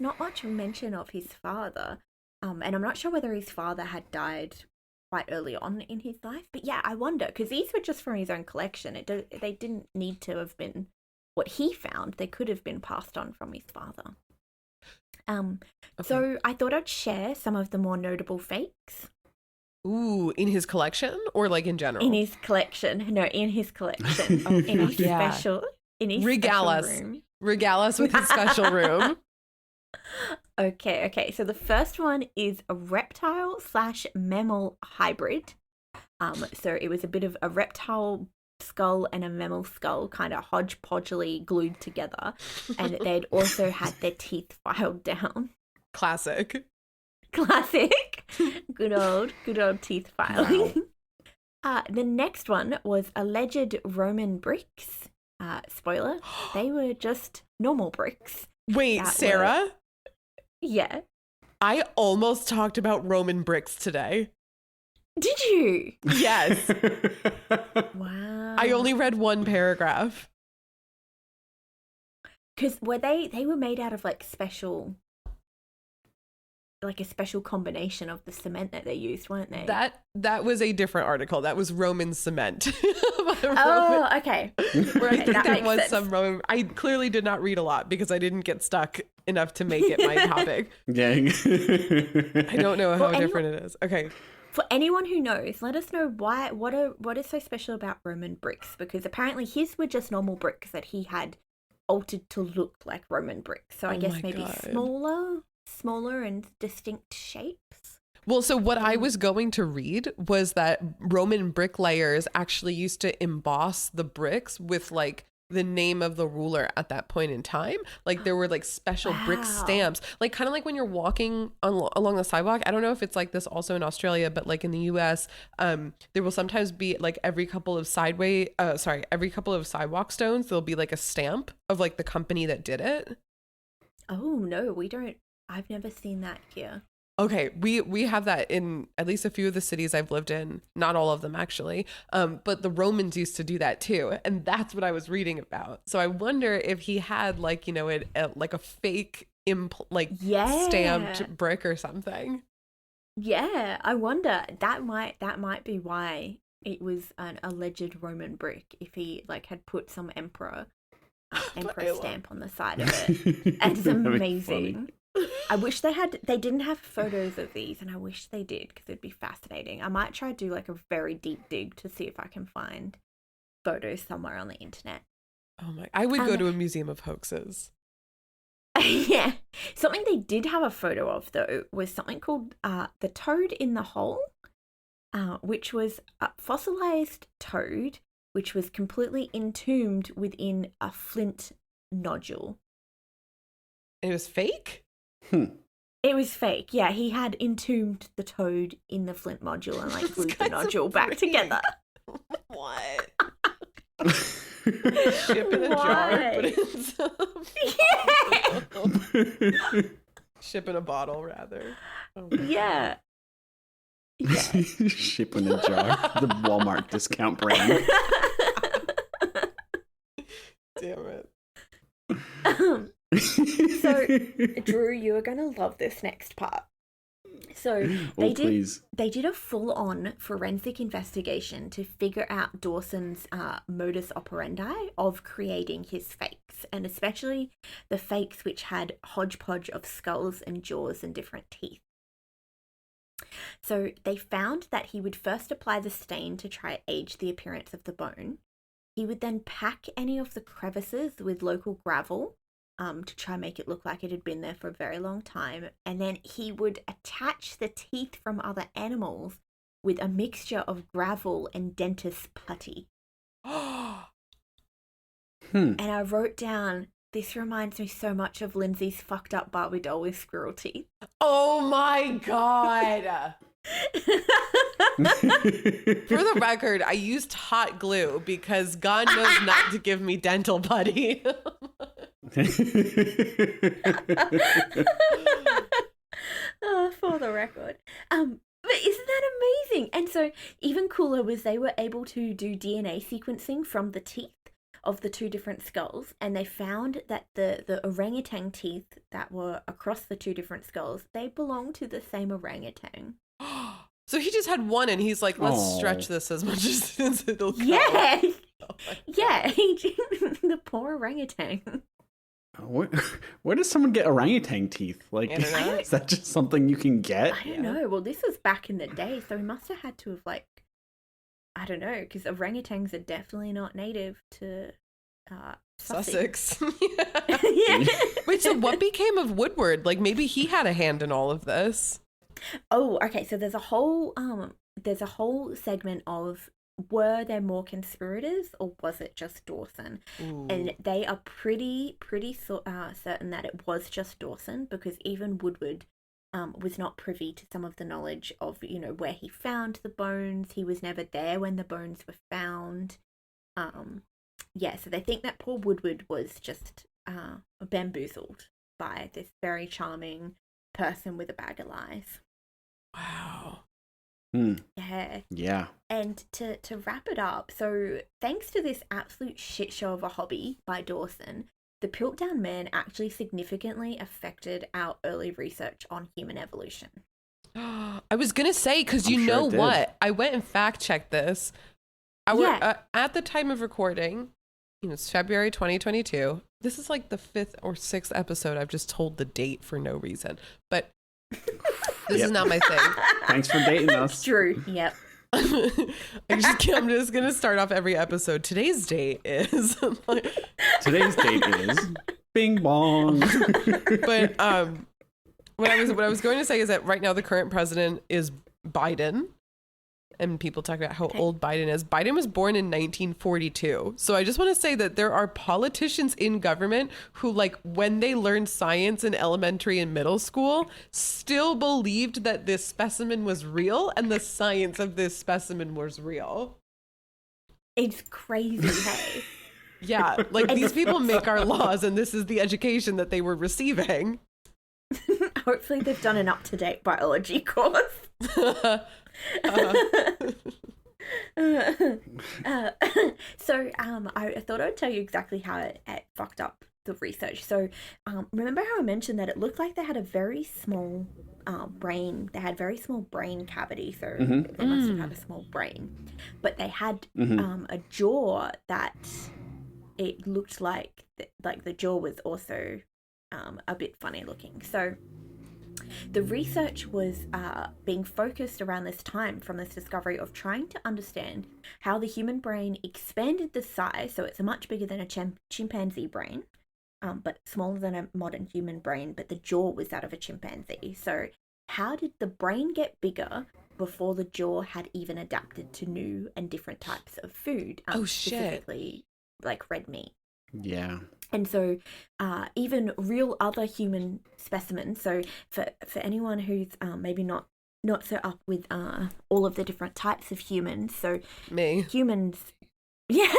not much mention of his father. And I'm not sure whether his father had died quite early on in his life. But yeah, I wonder, because these were just from his own collection. They didn't need to have been what he found. They could have been passed on from his father. So I thought I'd share some of the more notable fakes. Ooh, in his collection or like in general? In his collection. No, in his collection. In his special room. Regale us with his special room. Okay. So the first one is a reptile/mammal hybrid. So it was a bit of a reptile skull and a mammal skull kind of hodgepodgely glued together, and they'd also had their teeth filed down. Classic. Good old teeth filing. Wow. The next one was alleged Roman bricks. Spoiler, they were just normal bricks. Wait, Sarah? Yeah. I almost talked about Roman bricks today. Did you? Yes. Wow. I only read one paragraph. Because they were made out of like a special combination of the cement that they used, weren't they? That was a different article. That was Roman cement. Oh, okay. Where I think there was sense. some Roman. I clearly did not read a lot because I didn't get stuck enough to make it my topic. Gang. I don't know how different it is. Okay. For anyone who knows, let us know what is so special about Roman bricks, because apparently his were just normal bricks that he had altered to look like Roman bricks. So I guess maybe God. smaller and distinct shapes. Well, so what I was going to read was that Roman bricklayers actually used to emboss the bricks with like the name of the ruler at that point in time. Like there were like special brick stamps, like kind of like when you're walking along the sidewalk. I don't know if it's like this also in Australia, but like in the US, there will sometimes be like every couple of sidewalk stones, there'll be like a stamp of like the company that did it. Oh no, we don't. I've never seen that here. Okay, we have that in at least a few of the cities I've lived in. Not all of them, actually. But the Romans used to do that too. And that's what I was reading about. So I wonder if he had like, like a fake stamped brick or something. Yeah, I wonder. That might be why it was an alleged Roman brick, if he like had put some emperor stamp on the side of it. And it's amazing. I wish they didn't have photos of these, and I wish they did, because it'd be fascinating. I might try to do like a very deep dig to see if I can find photos somewhere on the internet. Oh my, I would go to a museum of hoaxes. Yeah. Something they did have a photo of though was something called the toad in the hole, which was a fossilized toad which was completely entombed within a flint nodule. It was fake? It was fake. Yeah, he had entombed the toad in the flint nodule and like glued the nodule back together. What? Ship in a jar, put it in some... Ship in a bottle, rather. Oh, yeah. Ship in a jar. The Walmart discount brand. Damn it. So, Drew, you are going to love this next part. So they did a full-on forensic investigation to figure out Dawson's modus operandi of creating his fakes, and especially the fakes which had hodgepodge of skulls and jaws and different teeth. So they found that he would first apply the stain to try to age the appearance of the bone. He would then pack any of the crevices with local gravel to try and make it look like it had been there for a very long time. And then he would attach the teeth from other animals with a mixture of gravel and dentist putty. And I wrote down, this reminds me so much of Lindsay's fucked up Barbie doll with squirrel teeth. Oh my God. For the record, I used hot glue because God knows not to give me dental putty. For the record. But isn't that amazing? And so even cooler was they were able to do DNA sequencing from the teeth of the two different skulls, and they found that the orangutan teeth that were across the two different skulls, they belonged to the same orangutan. So he just had one, and he's like, let's stretch this as much as it'll go. Yeah. Oh yeah. The poor orangutan. Where does someone get orangutan teeth? Like, is that just something you can get? I don't know. Well, this was back in the day, so we must have had to have, like, I don't know, because orangutans are definitely not native to Sussex. Yeah. Wait, so what became of Woodward? Like, maybe he had a hand in all of this. Oh, okay. So there's a whole segment of were there more conspirators or was it just Dawson? Ooh. And they are pretty certain that it was just Dawson, because even Woodward was not privy to some of the knowledge of, you know, where he found the bones. He was never there when the bones were found. Yeah, so they think that poor Woodward was just bamboozled by this very charming person with a bag of lies. Wow. Yeah. Yeah. And to wrap it up, so thanks to this absolute shit show of a hobby by Dawson, the Piltdown Man actually significantly affected our early research on human evolution. I was going to say, because you I'm sure know it did. what? I went and fact checked this. At the time of recording, you know, it's February 2022. This is like the 5th or 6th episode. I've just told the date for no reason. But this is not my thing. Thanks for dating us. True. Yep. I'm just going to start off every episode. Today's date is... Today's date is bing bong. But what I was going to say is that right now the current president is Biden. And people talk about how old Biden is. Biden was born in 1942. So I just want to say that there are politicians in government who, like, when they learned science in elementary and middle school, still believed that this specimen was real and the science of this specimen was real. It's crazy, hey? Yeah, like these people make our laws and this is the education that they were receiving. Hopefully they've done an up-to-date biology course. So I thought I'd tell you exactly how it fucked up the research. So remember how I mentioned that it looked like they had a very small brain. They had very small brain cavity, so they must have had a small brain. But they had a jaw that it looked like the jaw was also a bit funny looking. So the research was being focused around this time from this discovery of trying to understand how the human brain expanded the size, so it's much bigger than a chimpanzee brain, but smaller than a modern human brain, but the jaw was that of a chimpanzee. So how did the brain get bigger before the jaw had even adapted to new and different types of food? Specifically like red meat. Yeah. And so even real other human specimens, so for anyone who's maybe not so up with all of the different types of humans, so me. Humans, yeah,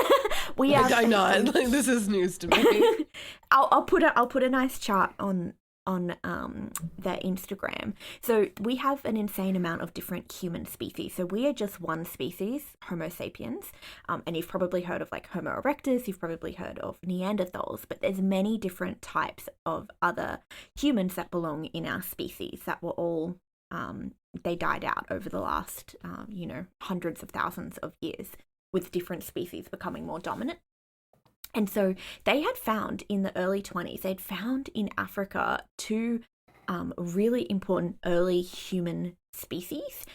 we have. I'm not. Like, this is news to me. I'll put a nice chart on their Instagram. So we have an insane amount of different human species. So we are just one species, Homo sapiens. And you've probably heard of like Homo erectus, you've probably heard of Neanderthals, but there's many different types of other humans that belong in our species that were all, they died out over the last, hundreds of thousands of years, with different species becoming more dominant. And so they had found in the early 20s, they'd found in Africa two really important early human species.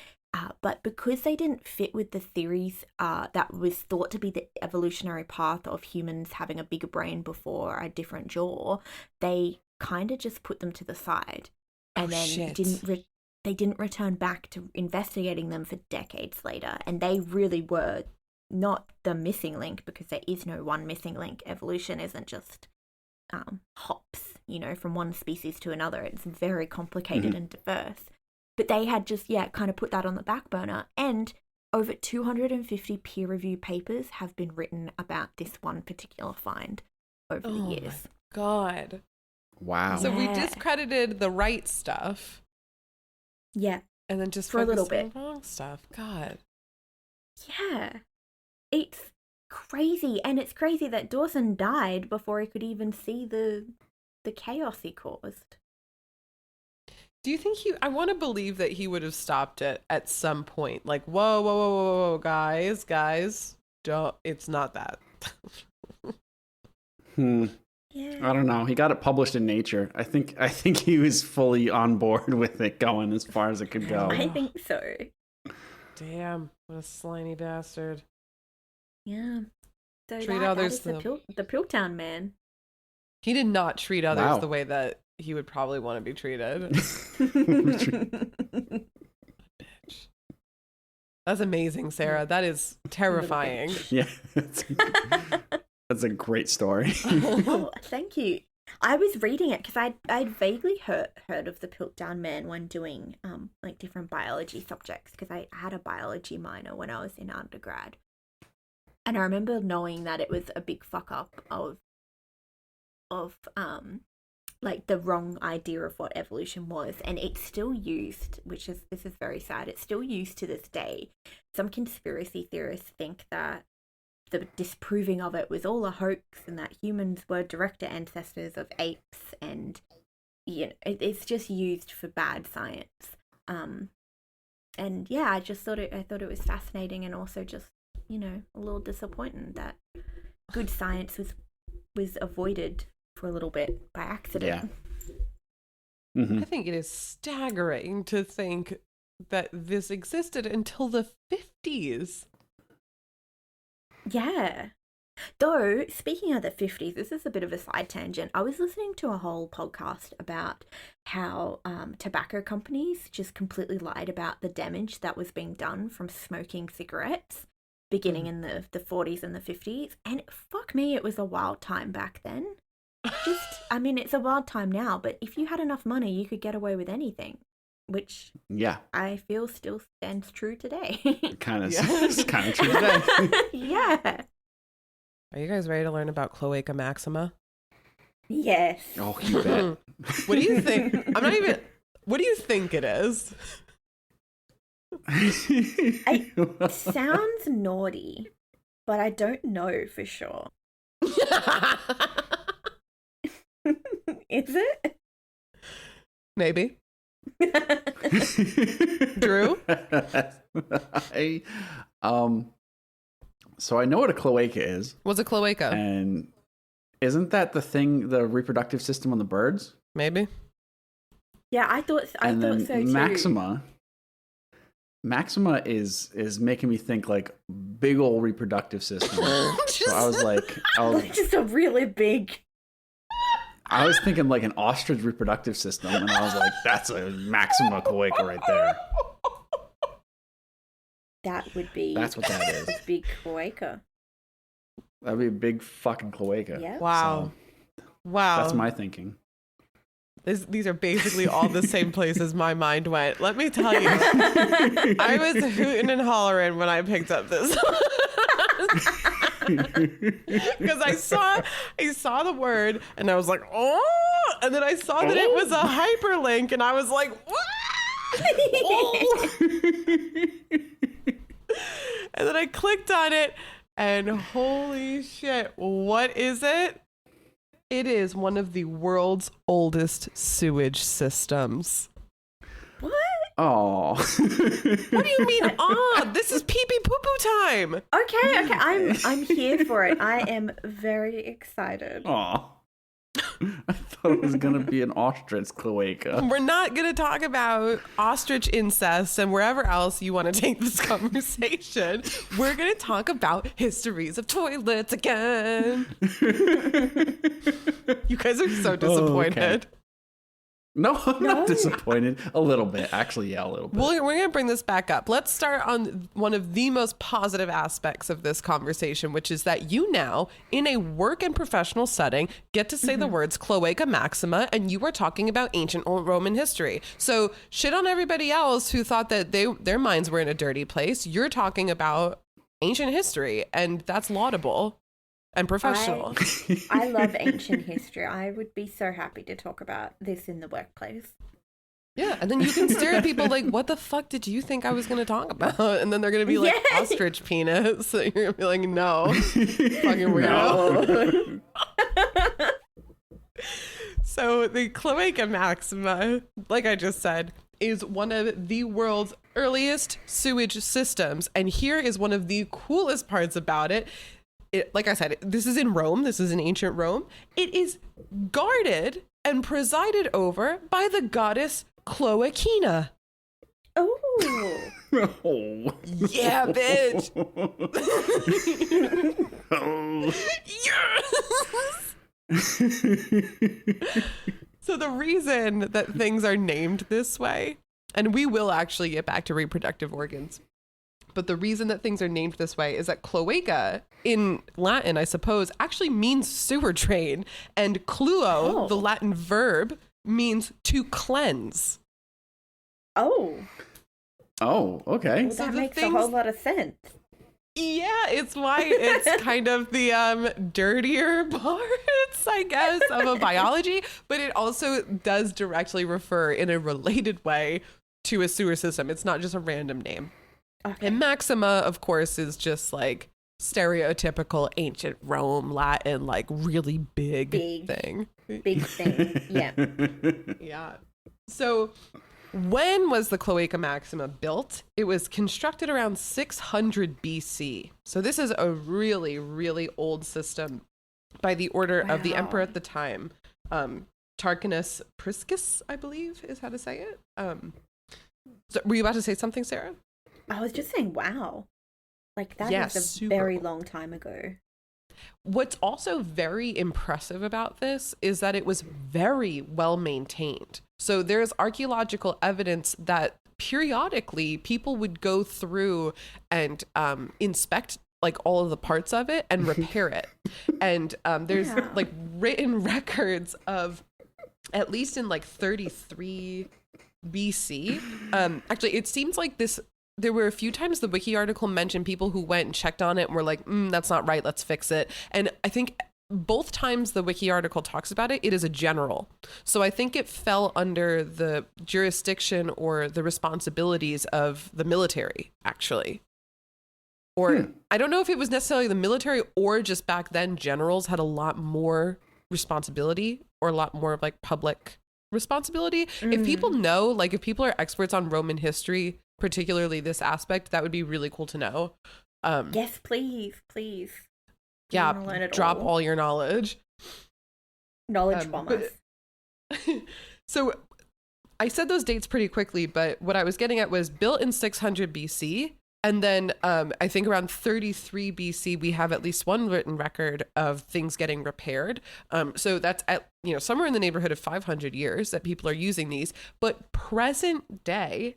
But because they didn't fit with the theories that was thought to be the evolutionary path of humans having a bigger brain before a different jaw, they kind of just put them to the side. And they didn't return back to investigating them for decades later. And they really were not the missing link, because there is no one missing link. Evolution isn't just hops, from one species to another. It's very complicated and diverse. But they had just, kind of put that on the back burner. And over 250 peer-reviewed papers have been written about this one particular find over the years. My God. Wow. So we discredited the right stuff. Yeah. And then just for a little bit on the wrong stuff. God. Yeah. It's crazy. And it's crazy that Dawson died before he could even see the chaos he caused. Do you think I want to believe that he would have stopped it at some point. Like, whoa, guys, don't, it's not that. Yeah. I don't know. He got it published in Nature. I think he was fully on board with it going as far as it could go. I think so. Damn, what a slimy bastard. Yeah. So treat others the Piltdown Man. He did not treat others the way that he would probably want to be treated. Bitch. That's amazing, Sarah. That is terrifying. Yeah. That's a great story. Oh, thank you. I was reading it because I'd vaguely heard of the Piltdown Man when doing like different biology subjects, because I had a biology minor when I was in undergrad, and I remember knowing that it was a big fuck up of like the wrong idea of what evolution was, and it's still used, this is very sad. It's still used to this day. Some conspiracy theorists think that the disproving of it was all a hoax, and that humans were direct ancestors of apes, and it's just used for bad science. And yeah, I thought it was fascinating, and also just a little disappointing that good science was avoided for a little bit by accident. Yeah. Mm-hmm. I think it is staggering to think that this existed until the 50s. Yeah. Though, speaking of the 50s, this is a bit of a side tangent. I was listening to a whole podcast about how tobacco companies just completely lied about the damage that was being done from smoking cigarettes beginning in the 40s and the 50s. And fuck me, it was a wild time back then. It's a wild time now, but if you had enough money, you could get away with anything, which I feel still stands true today. It's kind of true today. Yeah. Are you guys ready to learn about Cloaca Maxima? Yes. Oh, you bet. What do you think? What do you think it is? It sounds naughty, but I don't know for sure. Is it? Maybe. Drew? So I know what a cloaca is. What's a cloaca? And isn't that the reproductive system on the birds? Maybe. Yeah, I thought so too. Maxima is making me think like big old reproductive system. So I was like, just a really big. I was thinking like an ostrich reproductive system, and I was like, that's a Maxima cloaca right there. That would be. That's what that is. A big cloaca. That'd be a big fucking cloaca. Yeah. Wow. So, wow. That's my thinking. These are basically all the same places my mind went. Let me tell you, I was hooting and hollering when I picked up this. Because I saw the word and I was like, oh, and then I saw that it was a hyperlink and I was like, what? Oh. And then I clicked on it and holy shit, what is it? It is one of the world's oldest sewage systems. What? Oh. What do you mean? Oh, this is pee pee poo poo time. Okay. I'm here for it. I am very excited. Oh. I thought it was gonna be an ostrich cloaca. We're not gonna talk about ostrich incest and wherever else you want to take this conversation. We're gonna talk about histories of toilets again. You guys are so disappointed. Oh, okay. No, I'm not disappointed. A little bit. Actually, yeah, a little bit. We're going to bring this back up. Let's start on one of the most positive aspects of this conversation, which is that you now, in a work and professional setting, get to say the words Cloaca Maxima, and you were talking about ancient Roman history. So shit on everybody else who thought that their minds were in a dirty place. You're talking about ancient history, and that's laudable. And professional. I love ancient history. I would be so happy to talk about this in the workplace. Yeah, and then you can stare at people like, what the fuck did you think I was going to talk about? And then they're going to be like, ostrich penis. So you're going to be like, no. Fucking weirdo. No. So the Cloaca Maxima, like I just said, is one of the world's earliest sewage systems. And here is one of the coolest parts about it. Like I said, this is in Rome. This is in ancient Rome. It is guarded and presided over by the goddess Cloacina. Oh. Oh. Yeah, bitch. Oh. Yes. So the reason that things are named this way, and we will actually get back to reproductive organs, But the reason that things are named this way is that cloaca in Latin, I suppose, actually means sewer drain. And cluo, the Latin verb, means to cleanse. Oh. Oh, okay. Well, that makes a whole lot of sense. Yeah, it's why it's kind of the dirtier parts, I guess, of a biology. But it also does directly refer in a related way to a sewer system. It's not just a random name. Okay. And Maxima, of course, is just like stereotypical ancient Rome, Latin, like really big thing. Big thing. Yeah. Yeah. So when was the Cloaca Maxima built? It was constructed around 600 BC. So this is a really, really old system by the order of the emperor at the time. Tarquinius Priscus, I believe is how to say it. So were you about to say something, Sarah? I was just saying, wow. Like that is a very long time ago. What's also very impressive about this is that it was very well maintained. So there's archaeological evidence that periodically people would go through and inspect like all of the parts of it and repair it. And there's like written records of at least in like 33 BC. Actually, it seems like there were a few times the wiki article mentioned people who went and checked on it and were like, that's not right, let's fix it. And I think both times the wiki article talks about it, it is a general. So I think it fell under the jurisdiction or the responsibilities of the military, actually. Or I don't know if it was necessarily the military or just back then generals had a lot more responsibility or a lot more of like public responsibility. If people know, like if people are experts on Roman history, particularly this aspect, that would be really cool to know. Yes, please. Yeah, drop all your knowledge. Knowledge bomb us. So I said those dates pretty quickly, but what I was getting at was built in 600 BC. And then I think around 33 BC, we have at least one written record of things getting repaired. So that's at, somewhere in the neighborhood of 500 years that people are using these. But present day,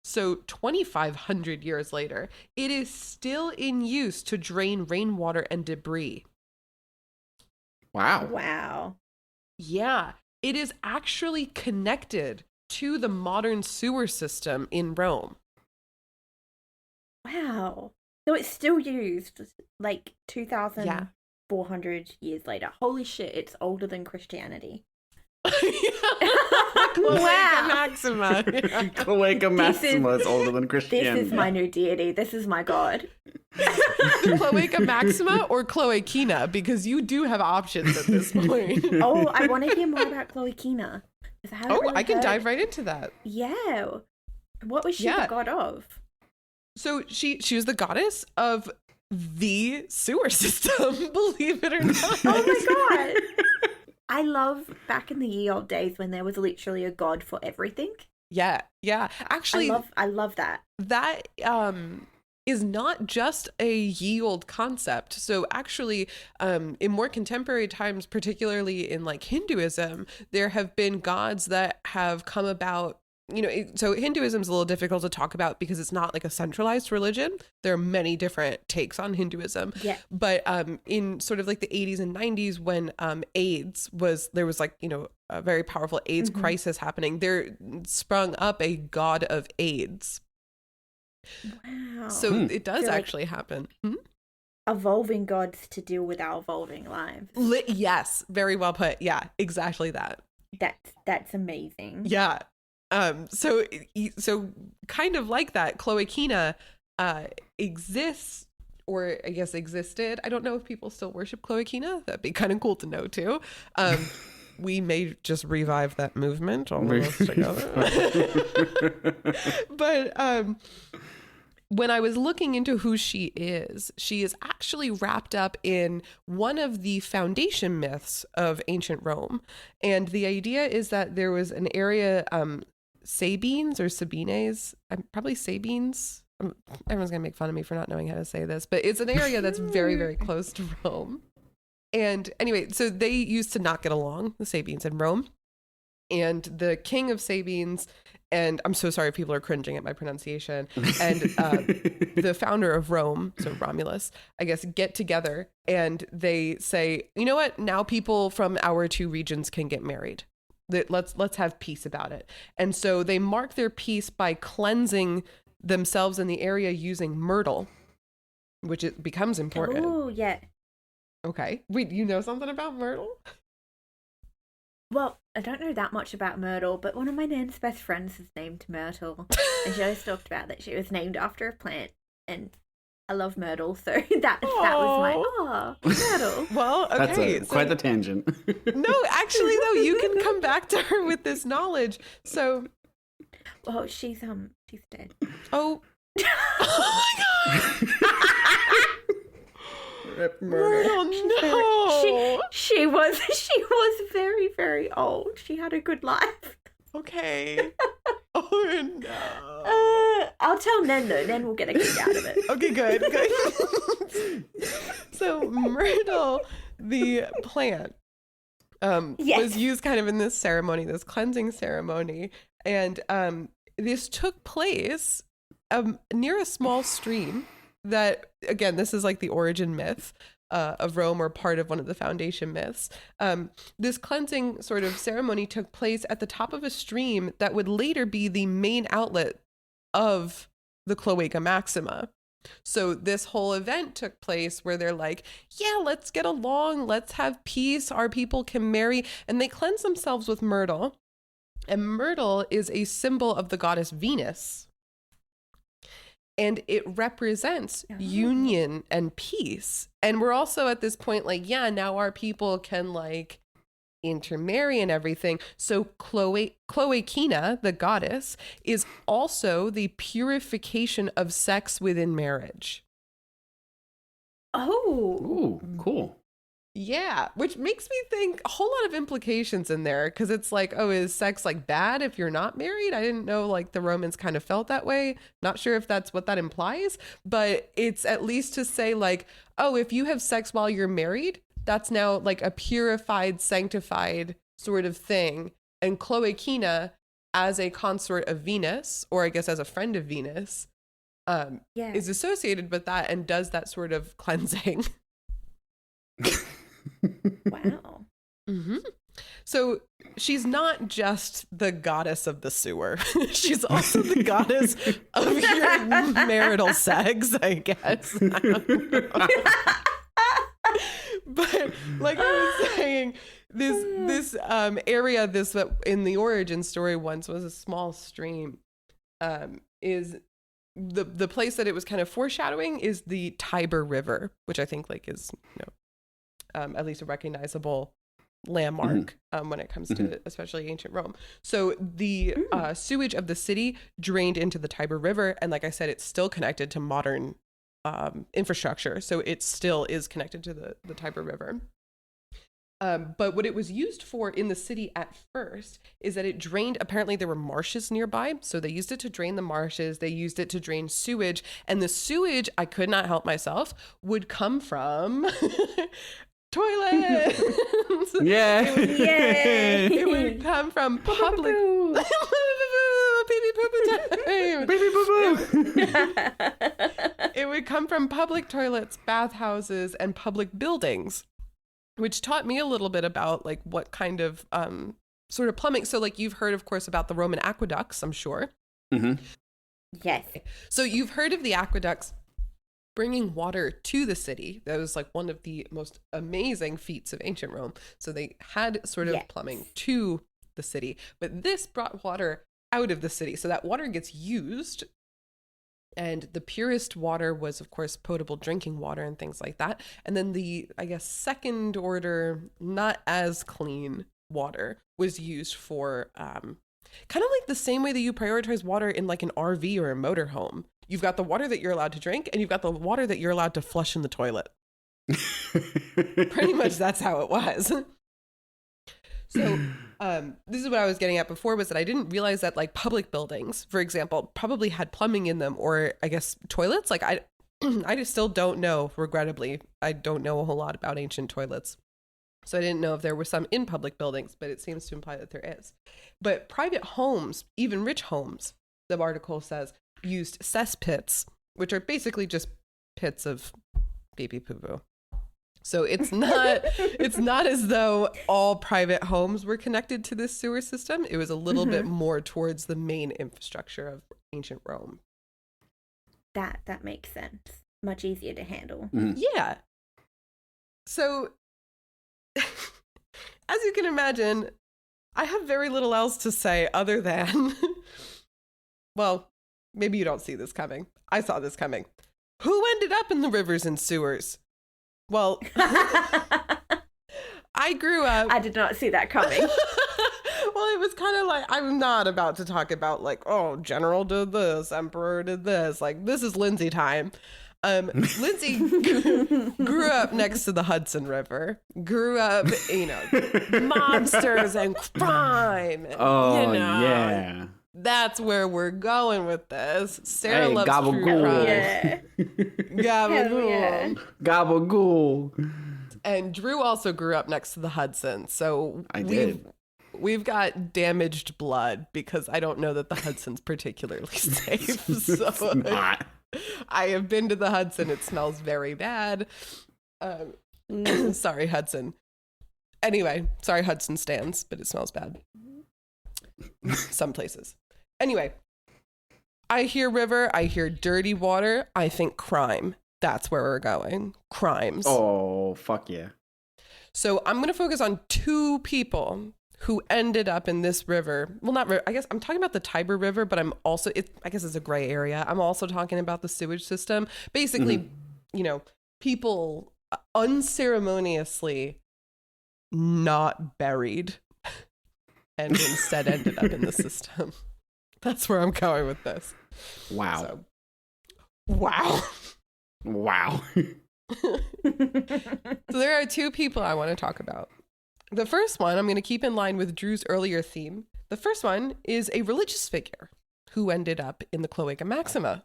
so 2,500 years later, it is still in use to drain rainwater and debris. Wow. Yeah, it is actually connected to the modern sewer system in Rome. Wow. So it's still used like 2,400 years later. Holy shit, it's older than Christianity. Cloaca Maxima. Cloaca Maxima is older than Christianity. This is my new deity. This is my god. Cloaca Maxima or Cloacina, because you do have options at this point. Oh, I want to hear more about Cloacina. I can dive right into that. Yeah. What was she the god of? So she was the goddess of the sewer system, believe it or not. Oh my god. I love back in the ye old days when there was literally a god for everything. Yeah. Actually, I love that. That is not just a ye old concept. So actually, in more contemporary times, particularly in like Hinduism, there have been gods that have come about. So Hinduism is a little difficult to talk about because it's not like a centralized religion. There are many different takes on Hinduism. Yeah. But in sort of like the 80s and 90s when there was like, a very powerful AIDS crisis happening, there sprung up a god of AIDS. Wow. So it does actually happen. Evolving gods to deal with our evolving lives. Yes. Very well put. Yeah, exactly that. That's amazing. Yeah. So kind of like that, Cloacina exists, or I guess existed. I don't know if people still worship Cloacina. That'd be kind of cool to know too. We may just revive that movement all of us together. But when I was looking into who she is actually wrapped up in one of the foundation myths of ancient Rome. And the idea is that there was an area, Sabines or Sabines, probably Sabines. Everyone's going to make fun of me for not knowing how to say this, but it's an area that's very, very close to Rome. And anyway, so they used to not get along, the Sabines in Rome. and the king of Sabines, and I'm so sorry if people are cringing at my pronunciation, and the founder of Rome, so Romulus, I guess, get together and they say, you know what, now people from our two regions can get married. Let's have peace about it. And so they mark their peace by cleansing themselves in the area using myrtle, which it becomes important. Oh, yeah. Okay. Wait, you know something about myrtle? Well, I don't know that much about Myrtle, but one of my nan's best friends is named Myrtle. And she always talked about that she was named after a plant. And I love Myrtle, so that was my, Myrtle. Well, okay. That's quite the tangent. No, actually, though, you can come back to her with this knowledge. So... Well, she's dead. Oh. Oh my God. Myrtle, no. She was very, very old. She had a good life. Okay. Oh no. I'll tell Nen though. Nen will get a kick out of it. Okay, good. So myrtle, the plant, was used kind of in this ceremony, this cleansing ceremony, and this took place near a small stream. That, again, this is like the origin myth of Rome, or part of one of the foundation myths. This cleansing sort of ceremony took place at the top of a stream that would later be the main outlet of the Cloaca Maxima. So this whole event took place where they're like, yeah, let's get along, let's have peace, our people can marry, and they cleanse themselves with myrtle. And myrtle is a symbol of the goddess Venus. And it represents union and peace. And we're also at this point like, yeah, now our people can like intermarry and everything. So Cloacina, the goddess, is also the purification of sex within marriage. Oh. Ooh, cool. Yeah, which makes me think a whole lot of implications in there, because it's like, oh, is sex like bad if you're not married? I didn't know like the Romans kind of felt that way. Not sure if that's what that implies, but it's at least to say like, oh, if you have sex while you're married, that's now like a purified, sanctified sort of thing. And Cloacina, as a consort of Venus, or I guess as a friend of Venus, is associated with that and does that sort of cleansing. Wow. Mm-hmm. So she's not just the goddess of the sewer. She's also the goddess of your marital sex, I guess. I don't know. But like I was saying, this area, this in the origin story once was a small stream, is the place that it was kind of foreshadowing is the Tiber River, which I think like is, you know, at least a recognizable landmark when it comes to especially ancient Rome. So the sewage of the city drained into the Tiber River. And like I said, it's still connected to modern infrastructure. So it still is connected to the Tiber River. But what it was used for in the city at first is that it drained, apparently there were marshes nearby. So they used it to drain the marshes. They used it to drain sewage. And the sewage, I could not help myself, would come from toilets. Yeah. Yay. It would come from public. Baby poo time. Baby boo boo. It would come from public toilets, bathhouses, and public buildings, which taught me a little bit about like what kind of sort of plumbing. So like you've heard, of course, about the Roman aqueducts, I'm sure. Mm-hmm. Yes. So you've heard of the aqueducts bringing water to the city. That was like one of the most amazing feats of ancient Rome. So they had sort of plumbing to the city, but this brought water out of the city. So that water gets used. And the purest water was, of course, potable drinking water and things like that. And then the, I guess, second order, not as clean water was used for kind of like the same way that you prioritize water in like an RV or a motorhome. You've got the water that you're allowed to drink, and you've got the water that you're allowed to flush in the toilet. Pretty much that's how it was. So this is what I was getting at before, was that I didn't realize that like public buildings, for example, probably had plumbing in them, or I guess toilets. Like I just still don't know, regrettably. I don't know a whole lot about ancient toilets. So I didn't know if there were some in public buildings, but it seems to imply that there is. But private homes, even rich homes, the article says, used cesspits, which are basically just pits of baby poo-poo. So it's not as though all private homes were connected to this sewer system. It was a little bit more towards the main infrastructure of ancient Rome. That makes sense. Much easier to handle. Yeah. So, as you can imagine, I have very little else to say other than, well, maybe you don't see this coming. I saw this coming. Who ended up in the rivers and sewers? Well, I grew up. I did not see that coming. Well, it was kind of like, I'm not about to talk about like, oh, general did this, emperor did this. Like, this is Lindsay time. Lindsay grew up next to the Hudson River, grew up, monsters and crime. Oh, yeah. That's where we're going with this. Sarah loves gabagool. true crime. Yeah. Gabagool. Yeah. Gabagool. And Drew also grew up next to the Hudson. So we've got damaged blood because I don't know that the Hudson's particularly safe. So It's not. I have been to the Hudson. It smells very bad. Sorry, Hudson. Anyway, sorry, Hudson stands, but it smells bad. Some places. Anyway, I hear river. I hear dirty water. I think crime. That's where we're going. Crimes. Oh, fuck yeah. So I'm going to focus on two people who ended up in this river. Well, not river. I guess I'm talking about the Tiber River, but I'm also, I guess it's a gray area. I'm also talking about the sewage system. Basically, people unceremoniously not buried and instead ended up in the system. That's where I'm going with this. Wow. So, wow. Wow. So there are two people I want to talk about. The first one, I'm going to keep in line with Drew's earlier theme. The first one is a religious figure who ended up in the Cloaca Maxima.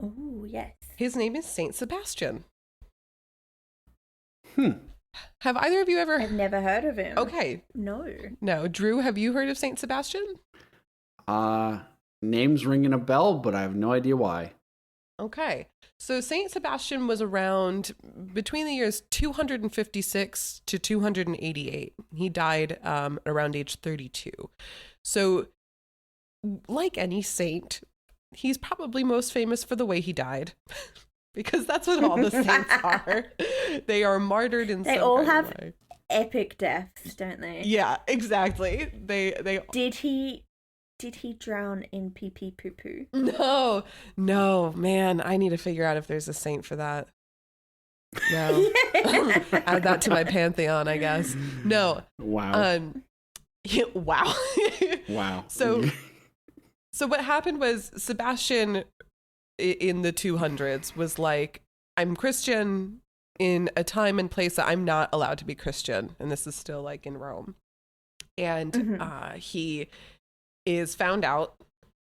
Oh, yes. His name is Saint Sebastian. Have either of you ever... I've never heard of him. Okay. No. Drew, have you heard of Saint Sebastian? Name's ringing a bell, but I have no idea why. Okay. So Saint Sebastian was around between the years 256 to 288. He died around age 32. So like any saint, he's probably most famous for the way he died. Because that's what all the saints are. They are martyred in some They all kind have of way. epic deaths, don't they? Yeah, exactly. They Did he drown in pee pee poo poo? No, man. I need to figure out if there's a saint for that. No. Add that to my pantheon, I guess. No. Wow. Wow. Wow. So what happened was Sebastian in the 200s was like, I'm Christian in a time and place that I'm not allowed to be Christian. And this is still like in Rome. And he is found out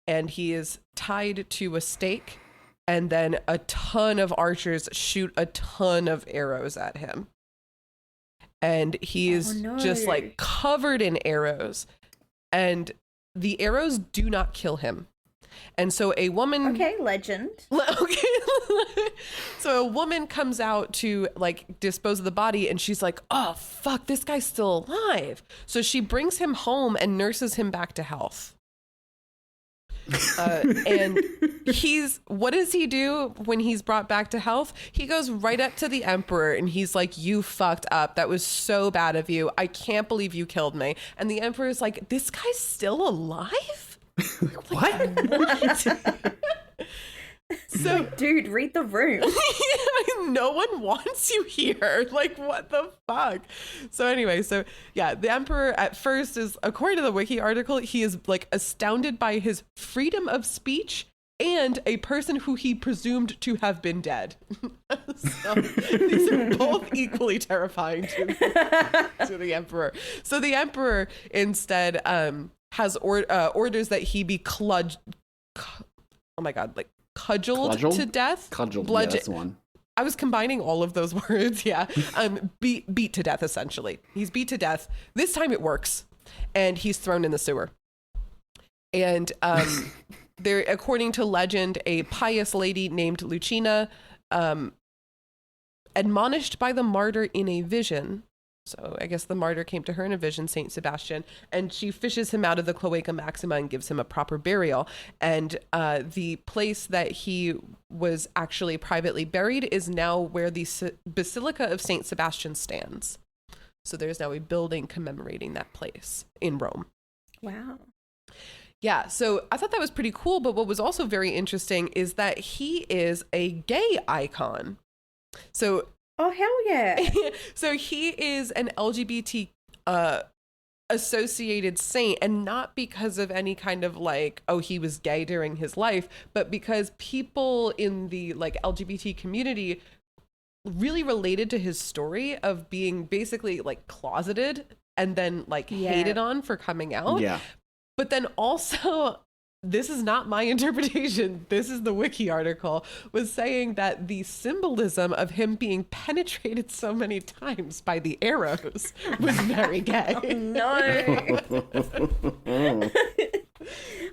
and he is tied to a stake, and then a ton of archers shoot a ton of arrows at him. And he is just like covered in arrows, and the arrows do not kill him. And so a woman... Okay, legend. Okay. So a woman comes out to like dispose of the body, and she's like, oh, fuck, this guy's still alive. So she brings him home and nurses him back to health. And what does he do when he's brought back to health? He goes right up to the emperor and he's like, you fucked up. That was so bad of you. I can't believe you killed me. And the emperor's like, this guy's still alive? What? So, dude, read the room. No one wants you here. Like, what the fuck? So anyway, the emperor at first is, according to the wiki article, he is like astounded by his freedom of speech and a person who he presumed to have been dead. So these are both equally terrifying to the emperor. So the emperor instead has orders that he be cudgeled to death. Cudgeled, yeah, that's the one. I was combining all of those words. Yeah. Beat to death, essentially. He's beat to death. This time it works. And he's thrown in the sewer. And there, according to legend, a pious lady named Lucina, admonished by the martyr in a vision. So I guess the martyr came to her in a vision, Saint Sebastian, and she fishes him out of the Cloaca Maxima and gives him a proper burial. And the place that he was actually privately buried is now where the Basilica of Saint Sebastian stands. So there's now a building commemorating that place in Rome. Wow. Yeah, so I thought that was pretty cool. But what was also very interesting is that he is a gay icon. So, oh, hell yeah. So he is an LGBT associated saint, and not because of any kind of like, oh, he was gay during his life, but because people in the like LGBT community really related to his story of being basically like closeted and then like hated on for coming out. Yeah. But then also, this is not my interpretation, this is the wiki article, was saying that the symbolism of him being penetrated so many times by the arrows was very gay. Oh, no.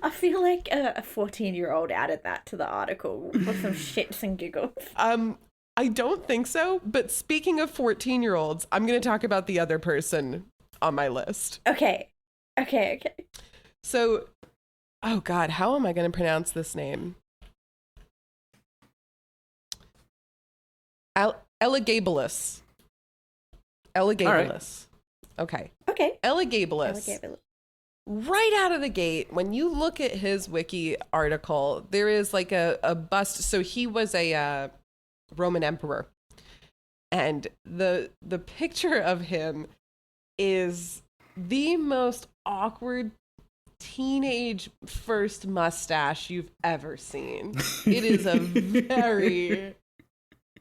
I feel like a 14-year-old added that to the article for some shits and giggles. I don't think so, but speaking of 14-year-olds, I'm going to talk about the other person on my list. Okay. So, oh God, how am I going to pronounce this name? Elagabalus. Right. Okay. Elagabalus. Right out of the gate, when you look at his wiki article, there is like a bust. So he was a Roman emperor. And the picture of him is the most awkward teenage first mustache you've ever seen. It is a very...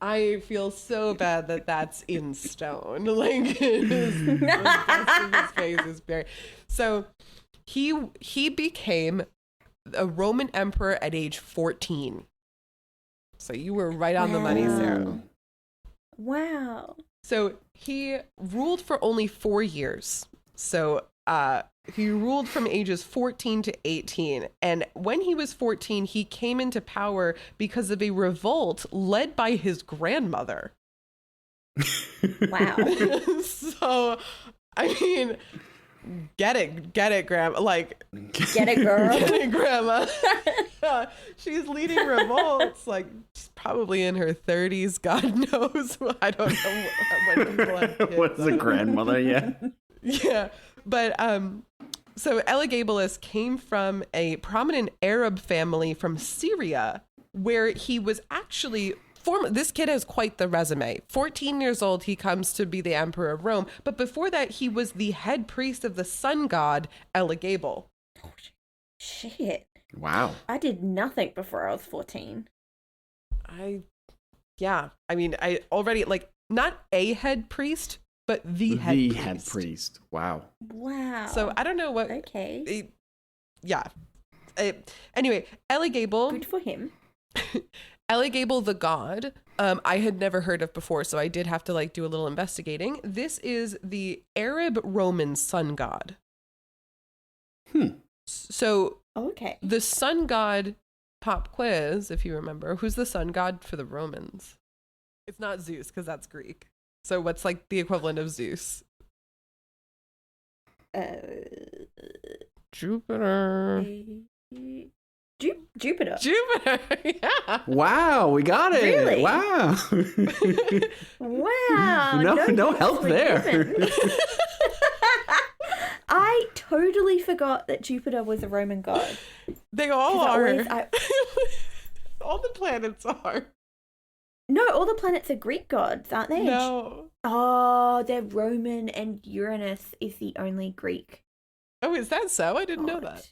I feel so bad that that's in stone. Like, his face is very... So he became a Roman emperor at age 14. So you were right on the money, Sarah. Wow. So he ruled for only 4 years. So he ruled from ages 14 to 18. And when he was 14, he came into power because of a revolt led by his grandmother. Wow. So, I mean, get it, grandma. Like, get it, girl. Get it, grandma. She's leading revolts. Like, she's probably in her 30s. God knows. I don't know when people have kids. What's a grandmother? Yeah. Yeah. But so Elagabalus came from a prominent Arab family from Syria, where he was actually this kid has quite the resume. 14 years old, he comes to be the emperor of Rome. But before that, he was the head priest of the sun god Elagabal. Oh, shit. Wow. I did nothing before I was 14. I mean, I already, like, not a head priest, but the head priest. Wow. Wow. So I don't know what. Okay. Anyway, Elagabal. Good for him. Elagabal the god, I had never heard of before, so I did have to like do a little investigating. This is the Arab Roman sun god. So okay. The sun god pop quiz, if you remember, who's the sun god for the Romans? It's not Zeus, because that's Greek. So what's like the equivalent of Zeus? Jupiter. Jupiter. Yeah. Wow, we got it. Really? Wow. Wow. No help there. I totally forgot that Jupiter was a Roman god. They all are. I All the planets are. No, all the planets are Greek gods, aren't they? No. Oh, they're Roman, and Uranus is the only Greek. Oh, is that so? I didn't know that.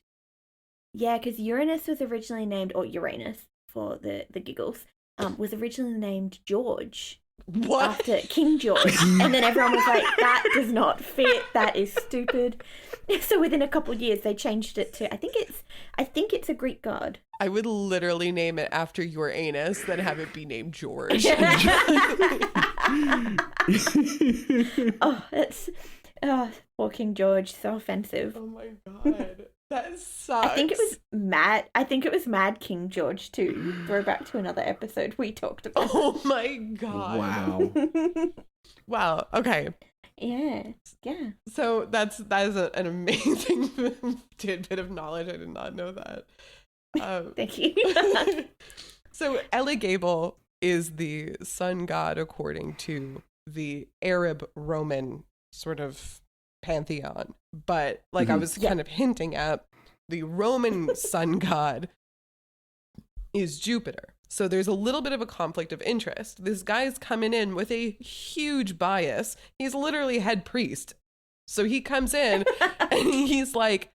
Yeah, because Uranus was originally named, or Uranus for the giggles, was originally named George. What? after King George. And then everyone was like, that does not fit. That is stupid. So within a couple of years, they changed it to, I think it's a Greek god. I would literally name it after your anus, then have it be named George. Oh, it's, poor King George, so offensive. Oh my god. That sucks. I think it was Mad King George too. Throwback to another episode we talked about. Oh my god. Wow. Wow. Okay. Yeah. So that is an amazing tidbit of knowledge. I did not know that. Thank you. So Elagabal is the sun god according to the Arab Roman sort of pantheon. But like I was kind of hinting at, the Roman sun god is Jupiter. So there's a little bit of a conflict of interest. This guy's coming in with a huge bias. He's literally head priest. So he comes in and he's like,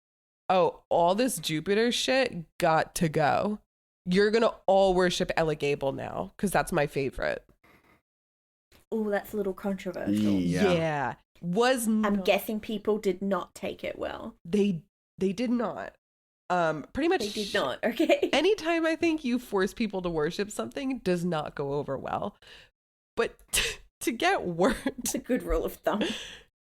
oh, all this Jupiter shit got to go. You're going to all worship Elagabal now because that's my favorite. Oh, that's a little controversial. Yeah. I'm guessing people did not take it well. They did not. Pretty much they did not. Okay. Anytime I think you force people to worship something does not go over well. But to get worse, it's a good rule of thumb.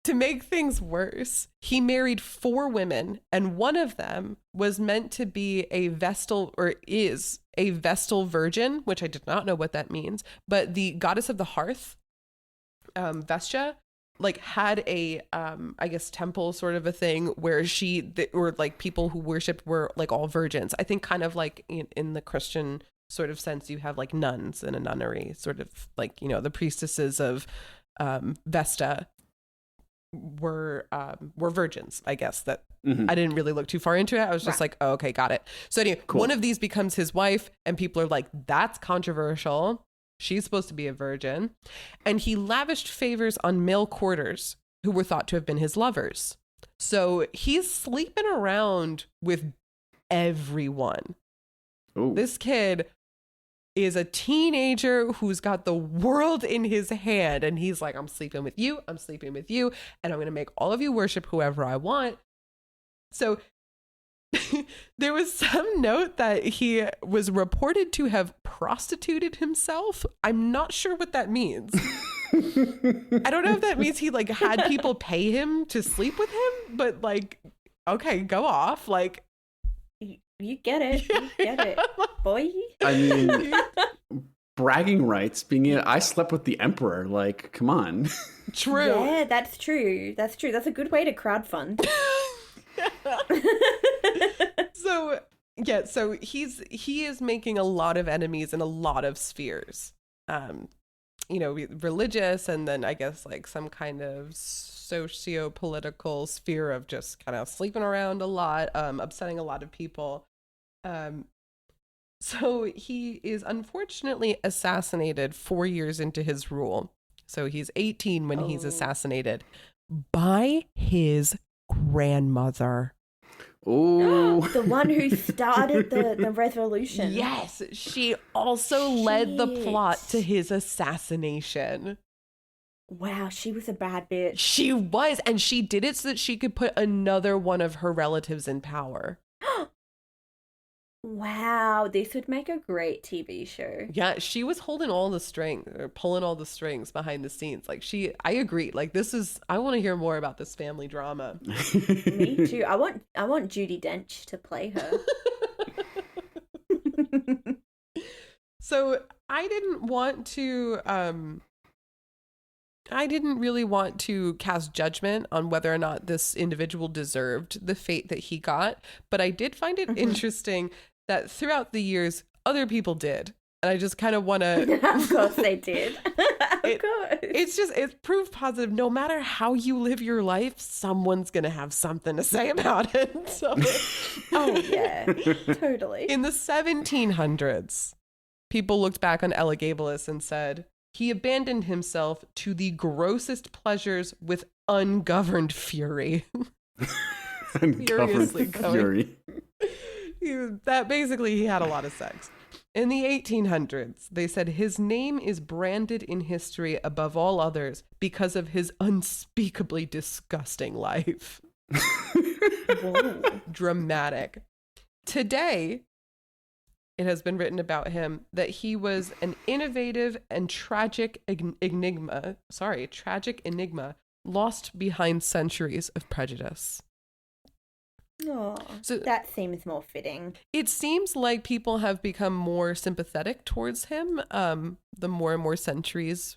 To make things worse, he married 4 women, and one of them was meant to be a Vestal, or is a Vestal virgin, which I did not know what that means. But the goddess of the hearth, Vestia, like had a I guess temple sort of a thing where or like people who worshipped were like all virgins. I think kind of like in the Christian sort of sense, you have like nuns in a nunnery, sort of like, you know, the priestesses of Vesta were virgins, I guess. That I didn't really look too far into it. I was just like, oh, okay, got it. So anyway, one of these becomes his wife, and people are like, that's controversial. She's supposed to be a virgin. And he lavished favors on male courters who were thought to have been his lovers. So he's sleeping around with everyone. Ooh. This kid is a teenager who's got the world in his hand. And he's like, I'm sleeping with you. I'm sleeping with you. And I'm going to make all of you worship whoever I want. So there was some note that he was reported to have prostituted himself. I'm not sure what that means. I don't know if that means he like had people pay him to sleep with him, but like, okay, go off. Like, you get it. You get it, boy. I mean, bragging rights, I slept with the emperor. Like, come on. True. Yeah, that's true. That's true. That's a good way to crowdfund. So he is making a lot of enemies in a lot of spheres, you know, religious, and then I guess like some kind of socio-political sphere of just kind of sleeping around a lot, upsetting a lot of people. So he is unfortunately assassinated 4 years into his rule. So he's 18 when he's assassinated by his grandmother. Oh, the one who started the revolution. Yes, she also led the plot to his assassination. Wow, she was a bad bitch. She was, and she did it so that she could put another one of her relatives in power. Wow, this would make a great TV show. Yeah, she was holding all the strings, or pulling all the strings behind the scenes. Like I agree. Like I want to hear more about this family drama. Me too. I want Judi Dench to play her. So I didn't really want to cast judgment on whether or not this individual deserved the fate that he got, but I did find it interesting that throughout the years, other people did. And I just kind of want to... Of course they did. Of course. It's proof positive. No matter how you live your life, someone's going to have something to say about it. So, oh, yeah. Totally. In the 1700s, people looked back on Elagabalus and said, he abandoned himself to the grossest pleasures with ungoverned fury. Ungoverned fury. He had a lot of sex. In the 1800s, they said his name is branded in history above all others because of his unspeakably disgusting life. Whoa. Dramatic. Today, it has been written about him that he was an innovative and tragic enigma lost behind centuries of prejudice. Oh, So that seems more fitting. it seems like people have become more sympathetic towards him the more and more centuries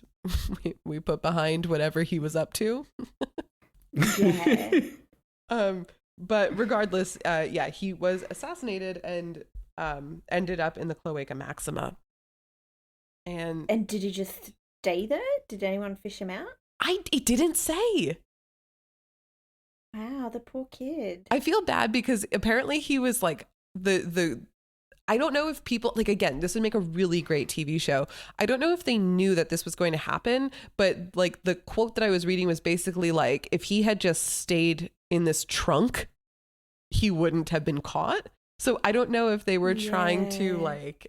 we put behind whatever he was up to. Yeah. But regardless, he was assassinated and ended up in the Cloaca Maxima. And Did he just stay there? Did anyone fish him out? it didn't say. Wow, the poor kid. I feel bad because apparently he was like the I don't know if people, like, again, this would make a really great TV show. I don't know if they knew that this was going to happen, but like the quote that I was reading was basically like, if he had just stayed in this trunk, he wouldn't have been caught. So I don't know if they were trying to Yeah. like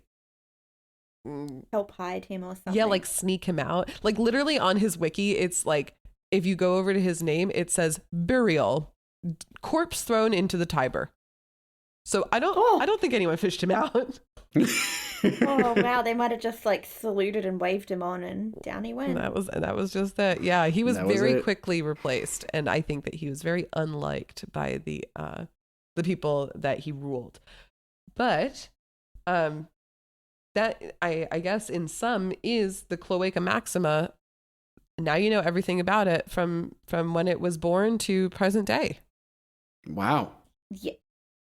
Help hide him or something. yeah, like sneak him out. Like literally on his wiki, it's like, if you go over to his name, it says burial, corpse thrown into the Tiber. So I don't think anyone fished him out. Oh wow, they might have just like saluted and waved him on, and down he went. That was just that. Yeah, he was That was very it. quickly replaced, and I think that he was very unliked by the people that he ruled. But that I guess in sum is the Cloaca Maxima. Now you know everything about it from when it was born to present day. Wow. Yeah,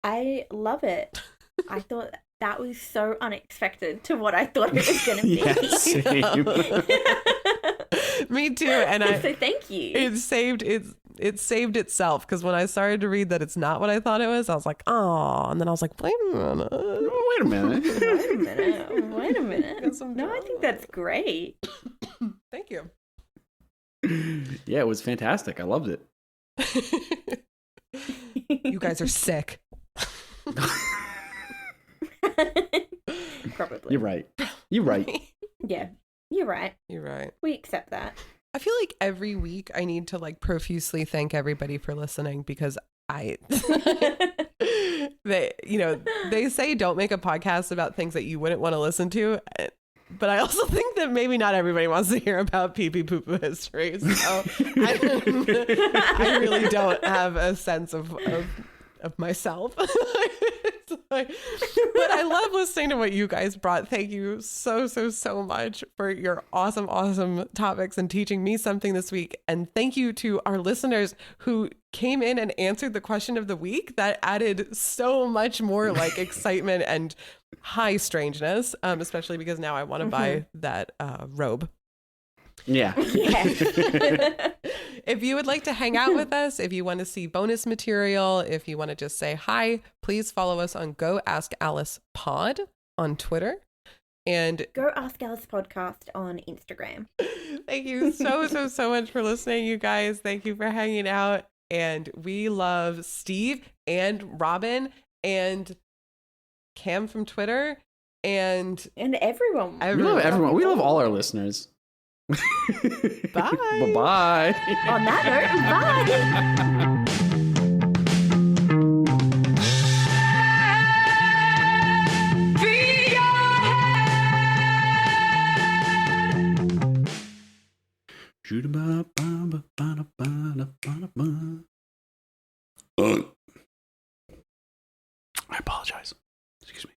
I love it. I thought that was so unexpected to what I thought it was going to be. Yeah, same. Me too, and So thank you. it saved itself, because when I started to read that it's not what I thought it was, I was like, oh, and then I was like, wait a minute. Wait a minute. Wait a minute. Got some No, I think that's great. Thank you. Yeah, it was fantastic. I loved it. You guys are sick. Probably. You're right. You're right. Yeah, you're right. You're right. We accept that. I feel like every week I need to like profusely thank everybody for listening, because they say don't make a podcast about things that you wouldn't want to listen to, but I also think that maybe not everybody wants to hear about pee-pee poo-poo history. So I really don't have a sense of myself. But I love listening to what you guys brought. Thank you so much for your awesome topics and teaching me something this week. And thank you to our listeners who came in and answered the question of the week. That added so much more like excitement and high strangeness, especially because now I want to buy that robe. Yeah. Yeah. If you would like to hang out with us, if you want to see bonus material, if you want to just say hi, please follow us on Go Ask Alice Pod on Twitter. And Go Ask Alice Podcast on Instagram. thank you so much for listening, you guys. Thank you for hanging out. And we love Steve and Robin and Cam from Twitter and everyone. We love everyone. We love all our listeners. Bye. Bye-bye. On that note, bye. I apologize. Excuse me.